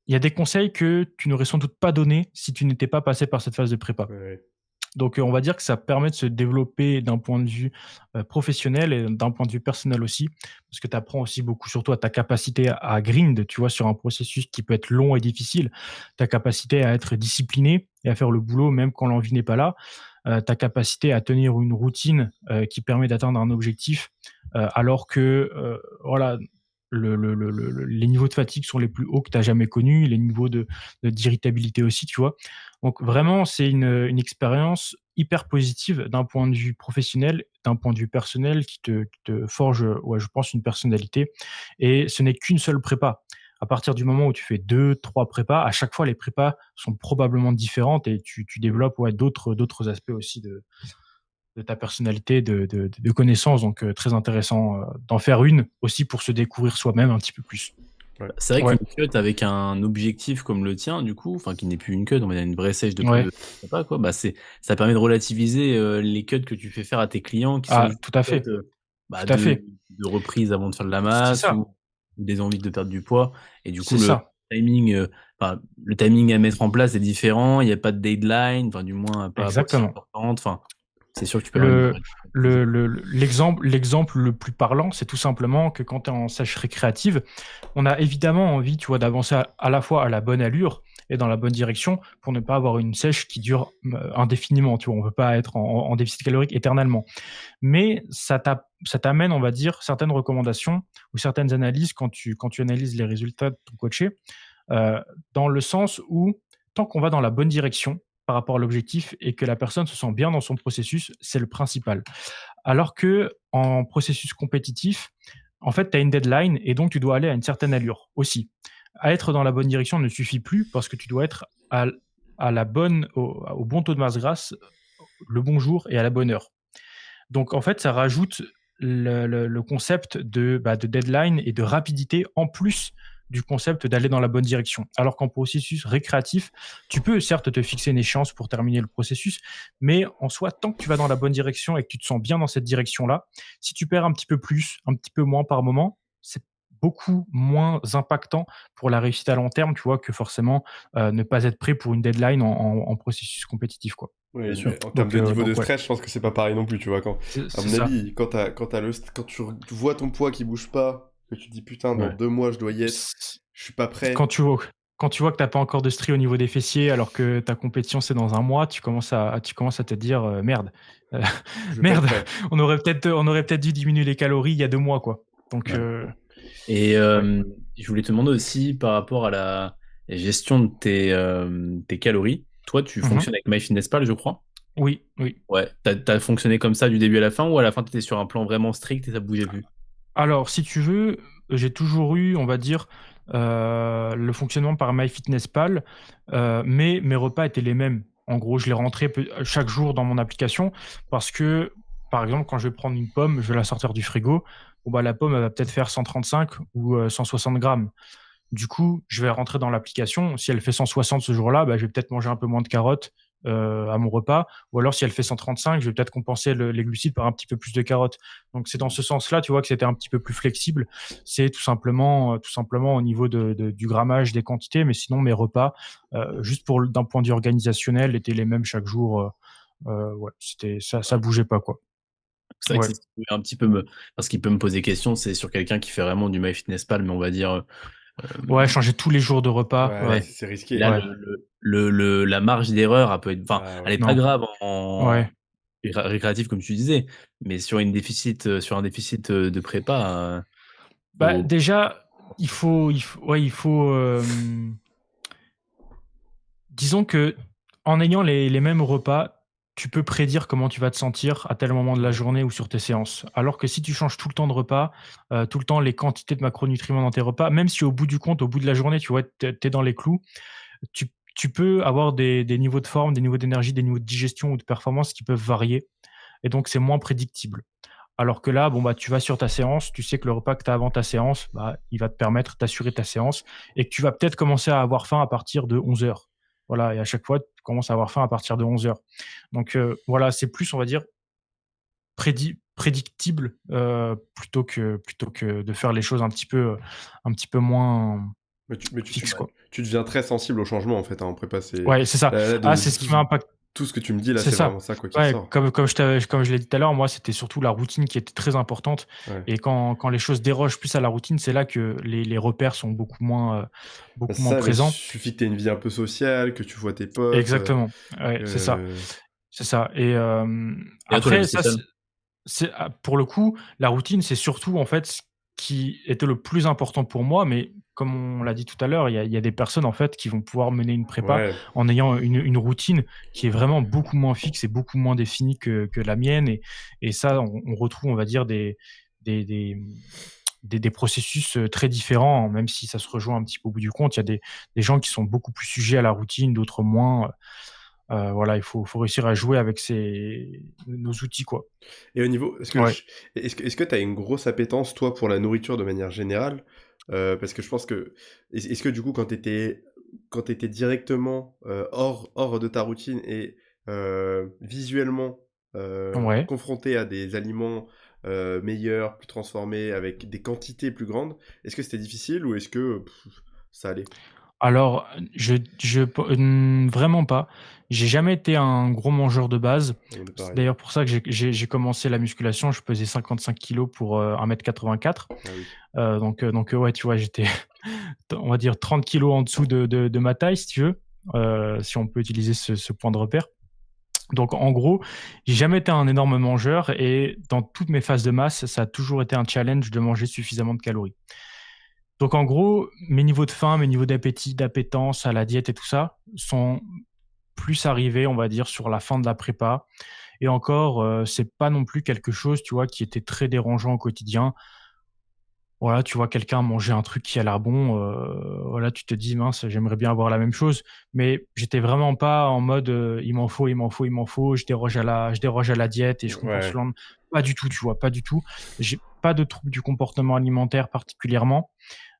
il y a des conseils que tu n'aurais sans doute pas donnés si tu n'étais pas passé par cette phase de prépa. Ouais, ouais. Donc, on va dire que ça permet de se développer d'un point de vue, professionnel et d'un point de vue personnel aussi. Parce que tu apprends aussi beaucoup surtout à ta capacité à grind, tu vois? Sur un processus qui peut être long et difficile. Ta capacité à être discipliné et à faire le boulot même quand l'envie n'est pas là. Ta capacité à tenir une routine, qui permet d'atteindre un objectif, alors que, voilà, les niveaux de fatigue sont les plus hauts que tu as jamais connus, les niveaux d'irritabilité aussi, tu vois? Donc vraiment, c'est une expérience hyper positive d'un point de vue professionnel, d'un point de vue personnel qui te forge, ouais, je pense une personnalité et ce n'est qu'une seule prépa. À partir du moment où tu fais 2, 3 prépas, à chaque fois les prépas sont probablement différentes et tu développes, ouais, d'autres aspects aussi de ta personnalité, de connaissances donc très intéressant, d'en faire une aussi pour se découvrir soi-même un petit peu plus. Ouais. C'est vrai Ouais, qu'une cut avec un objectif comme le tien, du coup, enfin qui n'est plus une cut, on va dire une vraie sèche ouais. de pas quoi, bah, ça permet de relativiser, les cuts que tu fais faire à tes clients qui sont Ah, juste tout à des fait, cuts, tout bah, à fait. de reprise avant de faire de la C'est masse ça, ou des envies de perdre du poids et du coup c'est ça. timing, le timing à mettre en place est différent, il y a pas de deadline, enfin du moins pas aussi Exactement. importante, enfin, c'est sûr que tu peux avoir une Le relativiser. l'exemple le plus parlant, c'est tout simplement que quand tu es en sèche récréative, on a évidemment envie, tu vois, d'avancer à la fois à la bonne allure et dans la bonne direction pour ne pas avoir une sèche qui dure, indéfiniment, tu vois? On veut pas être en déficit calorique éternellement. Mais ça t'amène, on va dire, certaines recommandations ou certaines analyses quand tu analyses les résultats de ton coaché, heu, dans le sens où tant qu'on va dans la bonne direction par rapport à l'objectif et que la personne se sent bien dans son processus, c'est le principal. Alors que en processus compétitif, en fait, tu as une deadline et donc tu dois aller à une certaine allure aussi. À être dans la bonne direction ne suffit plus parce que tu dois être au bon taux de masse grasse, le bon jour et à la bonne heure. Donc en fait, ça rajoute le concept de deadline et de rapidité en plus du concept d'aller dans la bonne direction. Alors qu'en processus récréatif, tu peux certes te fixer une échéance pour terminer le processus, mais en soi, tant que tu vas dans la bonne direction et que tu te sens bien dans cette direction-là, si tu perds un petit peu plus, un petit peu moins par moment, c'est beaucoup moins impactant pour la réussite à long terme, tu vois, que forcément ne pas être prêt pour une deadline en processus compétitif, quoi. Oui, Bien sûr. mais en termes de niveau de Donc ouais, stress, je pense que c'est pas pareil non plus, tu vois. À c'est mon ça. avis, quand tu vois ton poids qui bouge pas, que tu te dis putain, dans Ouais. 2 mois je dois y être, C je suis pas quand prêt, tu vois que tu as pas encore de strie au niveau des fessiers, alors que ta compétition, c'est dans un mois, tu commences à te dire, «Merde, heu, je vais pas être merde, prêt. on aurait peut-être dû diminuer les calories il y a 2 mois, quoi». Donc Ouais. Et ouais. je voulais te demander aussi par rapport à la gestion de tes calories. Toi, tu Mmh. fonctionnes avec MyFitnessPal, je crois. Oui, oui. Ouais. T'as fonctionné comme ça du début à la fin ou à la fin, tu étais sur un plan vraiment strict et ça bougeait plus? Alors, si tu veux, j'ai toujours eu, on va dire, le fonctionnement par MyFitnessPal, mais mes repas étaient les mêmes. En gros, je les rentrais chaque jour dans mon application parce que, par exemple, quand je vais prendre une pomme, je vais la sortir du frigo. Bon, bah, la pomme, elle va peut-être faire 135 ou 160 grammes. Du coup, je vais rentrer dans l'application. Si elle fait 160 ce jour-là, bah, je vais peut-être manger un peu moins de carottes à mon repas. Ou alors, si elle fait 135, je vais peut-être compenser les glucides par un petit peu plus de carottes. Donc, c'est dans ce sens-là, tu vois, que c'était un petit peu plus flexible. C'est tout simplement au niveau du grammage, des quantités. Mais sinon, mes repas, juste d'un point de vue organisationnel, étaient les mêmes chaque jour. Ouais, ça bougeait pas, quoi. C'est vrai que Ouais. c'est ce qui peut un petit peu parce qu'il peut me poser question, c'est sur quelqu'un qui fait vraiment du MyFitnessPal, mais on va dire, Ouais, changer tous les jours de repas. Ouais, Ouais. ouais. c'est Et là, risqué. Ouais. la marge d'erreur, elle peut être, enfin, Ah elle ouais. est pas Non. grave en Ouais. récréatif, comme tu disais, mais sur un déficit de prépa, Bah, faut. déjà, disons que en ayant les mêmes repas, tu peux prédire comment tu vas te sentir à tel moment de la Ouais. journée ou sur tes séances. Alors que si tu changes tout le temps de repas, tout le temps les quantités de macronutriments dans tes repas, même si au bout du compte, au bout de la journée, tu vois, tu es dans les clous, tu peux avoir des niveaux de forme, des niveaux d'énergie, des niveaux de digestion ou de performance qui peuvent varier et donc c'est moins prédictible. Alors que là, bon, bah, tu vas sur ta séance, tu sais que le repas que tu as avant ta séance, bah, il va te permettre d'assurer ta séance et que tu vas peut-être commencer à avoir faim à partir de 11 heures. Voilà, et à chaque fois, tu commences à avoir faim à partir de 11 heures. Donc voilà, c'est plus, on va dire, prédictible plutôt que de faire les choses un petit peu moins fixes, quoi. Tu deviens très sensible au changement en fait, hein, en prépa. Ouais, c'est ça. Là, Ah, c'est ce qui m'a impacté. tout ce que tu me dis là, C'est c'est ça. vraiment ça quoi qui Ouais, ressort. comme je l'ai dit tout à l'heure, moi, c'était surtout la routine qui était très importante Ouais. et quand les choses dérogent plus à la routine, c'est là que les repères sont Bah, beaucoup c'est moins ça, mais il présents. suffit que tu aies une vie un peu sociale, que tu vois tes potes, Exactement. Ouais, c'est ça. que C'est ça et Et là, toi, la vie après ça, sociale? pour le coup, la routine, c'est surtout, en fait, ce qui était le plus important pour moi, mais comme on l'a dit tout à l'heure, il y a des personnes, en fait, qui vont pouvoir mener une prépa ouais. en ayant une routine qui est vraiment beaucoup moins fixe et beaucoup moins définie que la mienne et ça, on retrouve, on va dire, des des, mmh, des processus, très différents, même si ça se rejoint un petit peu au bout du compte. Il y a des gens qui sont beaucoup plus sujets à la routine, d'autres moins, voilà, il faut réussir à jouer avec nos outils, quoi. Et au niveau Ouais. est-ce que tu as une grosse appétence, toi, pour la nourriture de manière générale? Parce que je pense que est-ce que du coup, quand tu étais directement, hors de ta routine et visuellement, Ouais. confronté à des aliments, meilleurs, plus transformés, avec des quantités plus grandes, est-ce que c'était difficile ou est-ce que, ça allait? Alors, vraiment pas. J'ai jamais été un gros mangeur de base. On est C'est pareil. d'ailleurs pour ça que j'ai commencé la musculation. Je pesais 55 kilos pour 1,84 m. Ah oui. Donc, ouais, tu vois, j'étais, on va dire 30 kilos en dessous de ma taille, si tu veux, si on peut utiliser ce point de repère. Donc, en gros, j'ai jamais été un énorme mangeur et dans toutes mes phases de masse, ça a toujours été un challenge de manger suffisamment de calories. Donc en gros, mes niveaux de faim, mes niveaux d'appétit, d'appétence à la diète et tout ça sont plus arrivés, on va dire, sur la fin de la prépa. Et encore, c'est pas non plus quelque chose, tu vois, qui était très dérangeant au quotidien. Voilà, tu vois quelqu'un manger un truc qui a l'air bon, voilà, tu te dis: «Mince, j'aimerais bien avoir la même chose». Mais j'étais vraiment pas en mode, «Il m'en faut, il m'en faut, il m'en faut, je déroge à la diète et je compense Ouais, le lendemain». Pas du tout, tu vois? Pas du tout. J'ai pas de trouble du comportement alimentaire particulièrement.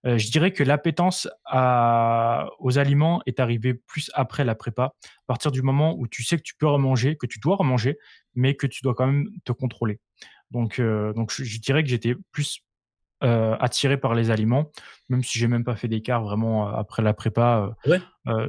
Je dirais que l'appétence à aux aliments est arrivée plus après la prépa. À partir du moment où tu sais que tu peux remanger, que tu dois remanger, mais que tu dois quand même te contrôler. Donc je dirais que j'étais plus attiré par les aliments, même si j'ai même pas fait d'écart vraiment, après la prépa, Ouais.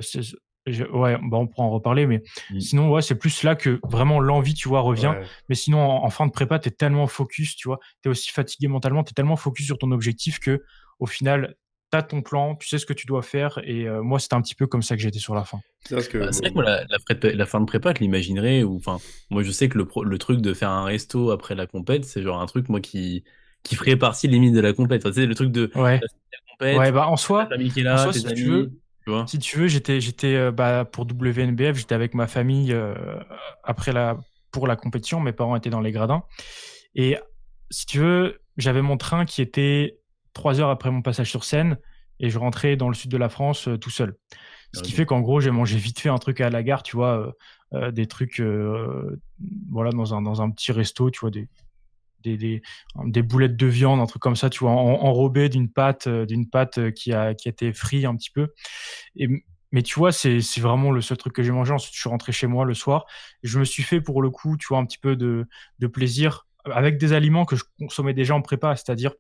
c'est ouais, bah, on pourra en reparler, mais Mmh. sinon, ouais, c'est plus là que vraiment l'envie, tu vois, revient. ouais. Mais sinon, en fin de prépa, tu es tellement focus, tu vois? Tu es aussi fatigué mentalement, tu es tellement focus sur ton objectif que au final, tu as ton plan, tu sais ce que tu dois faire et moi, c'était un petit peu comme ça que j'étais sur la fin. C'est parce que Bah, c'est vrai que moi la fin de prépa, je l'imaginerais ou enfin, moi je sais que le truc de faire un resto après la compète, c'est genre un truc moi qui ferait partie limite de la compète. Enfin, tu sais le truc de Ouais, la compète, ouais, bah, ta famille qui est en là, soi, tes amis, tu vois? si tu veux, j'étais, bah, pour WNBF, j'étais avec ma famille, après la pour la compétition. Mes parents étaient dans les gradins et si tu veux, j'avais mon train qui était 3 heures après mon passage sur scène et je rentrais dans le sud de la France, tout seul. Ce qui OK. fait qu'en gros, j'ai mangé vite fait un truc à la gare, tu vois? Des trucs, voilà, dans un petit resto, tu vois? Des des boulettes de viande, un truc comme ça, tu vois? Enrobé d'une pâte, qui a été frite un petit peu et mais tu vois, c'est vraiment le seul truc que j'ai mangé. Ensuite, je suis rentré chez moi le soir. Je me suis fait pour le coup, tu vois, un petit peu de plaisir avec des aliments que je consommais déjà en prépa, c'est-à-dire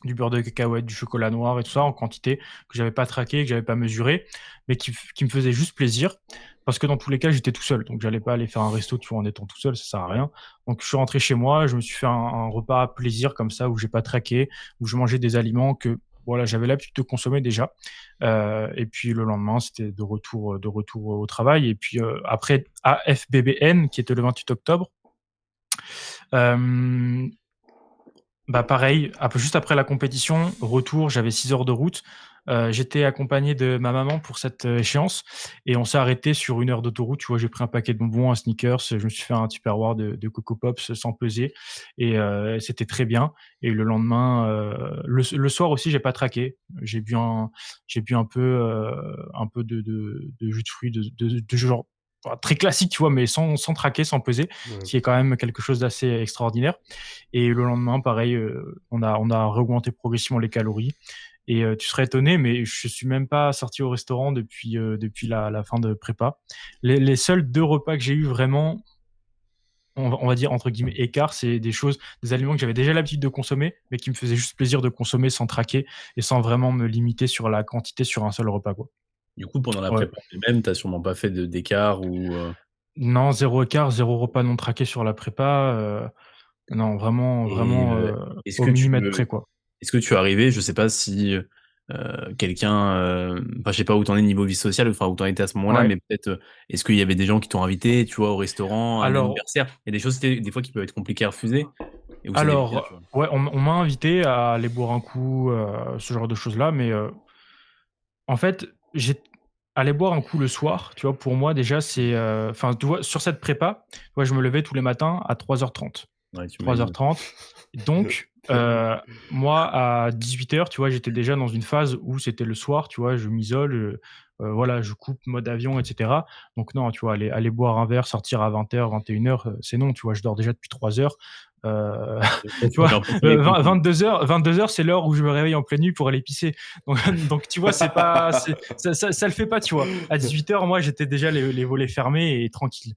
du beurre de cacahuète, du chocolat noir et tout ça en quantité que j'avais pas traqué, que j'avais pas mesuré, mais qui me faisait juste plaisir parce que dans tous les cas, j'étais tout seul. Donc j'allais pas aller faire un resto, tu vois, en étant tout seul, ça sert à rien. Donc je suis rentré chez moi, je me suis fait un repas à plaisir comme ça où j'ai pas traqué, où je mangeais des aliments que voilà, j'avais l'habitude de consommer déjà. Et puis le lendemain, c'était de retour au travail. Et puis après AFBBN, qui était le 28 octobre, euh, bah, pareil, un peu juste après la compétition, retour, j'avais 6 heures de route. J'étais accompagné de ma maman pour cette, échéance et on s'est arrêté sur 1 heure d'autoroute, tu vois? J'ai pris un paquet de bonbons, un Snickers, je me suis fait un Tupperware de Coco Pops sans peser et c'était très bien et le lendemain, le soir aussi, j'ai pas traqué. J'ai bu un peu de jus de fruits de genre, bah, très classique, tu vois? Mais sans traquer, sans peser, ce ouais. qui est quand même quelque chose d'assez extraordinaire. Et le lendemain, pareil, on a réaugmenté progressivement les calories et tu serais étonné, mais je suis même pas sorti au restaurant depuis la fin de prépa. Les seuls 2 repas que j'ai eu vraiment, on va dire entre guillemets «écart», c'est des aliments que j'avais déjà l'habitude de consommer, mais qui me faisaient juste plaisir de consommer sans traquer et sans vraiment me limiter sur la quantité sur un seul repas, quoi. Du coup, pendant la Ouais. prépa elle-même, tu as sûrement pas fait de d'écart ou Non, 0 écart, 0 repas non traqué sur la prépa, non, vraiment et vraiment, est-ce au que tu millimètre près, quoi. est-ce que tu es arrivé, je sais pas si, quelqu'un, enfin, je sais pas où tu en es niveau vie sociale, enfin, où tu en étais à ce moment-là, Ouais. mais peut-être, est-ce qu'il y avait des gens qui t'ont invité, tu vois, au restaurant, à un Alors anniversaire? Il y a des choses, tu sais, des fois qui peuvent être compliquées à refuser et où ça allait bien, Alors, tu vois? ouais, on m'a invité à aller boire un coup, ce genre de choses-là, mais, en fait, aller boire un coup le soir, tu vois, pour moi déjà c'est, enfin, tu vois, sur cette prépa, ouais, je me levais tous les matins à 3h30. Ouais, tu Trois heures m'imagines. trente. Donc, moi à 18h, tu vois, j'étais déjà dans une phase où c'était le soir, tu vois, je m'isole, voilà, je coupe mode avion et cetera. Donc non, tu vois, aller boire un verre, sortir à 20h, 21h, c'est non, tu vois? Je dors déjà depuis 3 heures. Heu, tu J'ai vois? l'impression avec ton coup. 22h, c'est l'heure où je me réveille en pleine nuit pour aller pisser. Donc donc tu vois, c'est pas c'est ça le fait pas, tu vois? À 18h, moi, j'étais déjà les volets fermés et tranquille.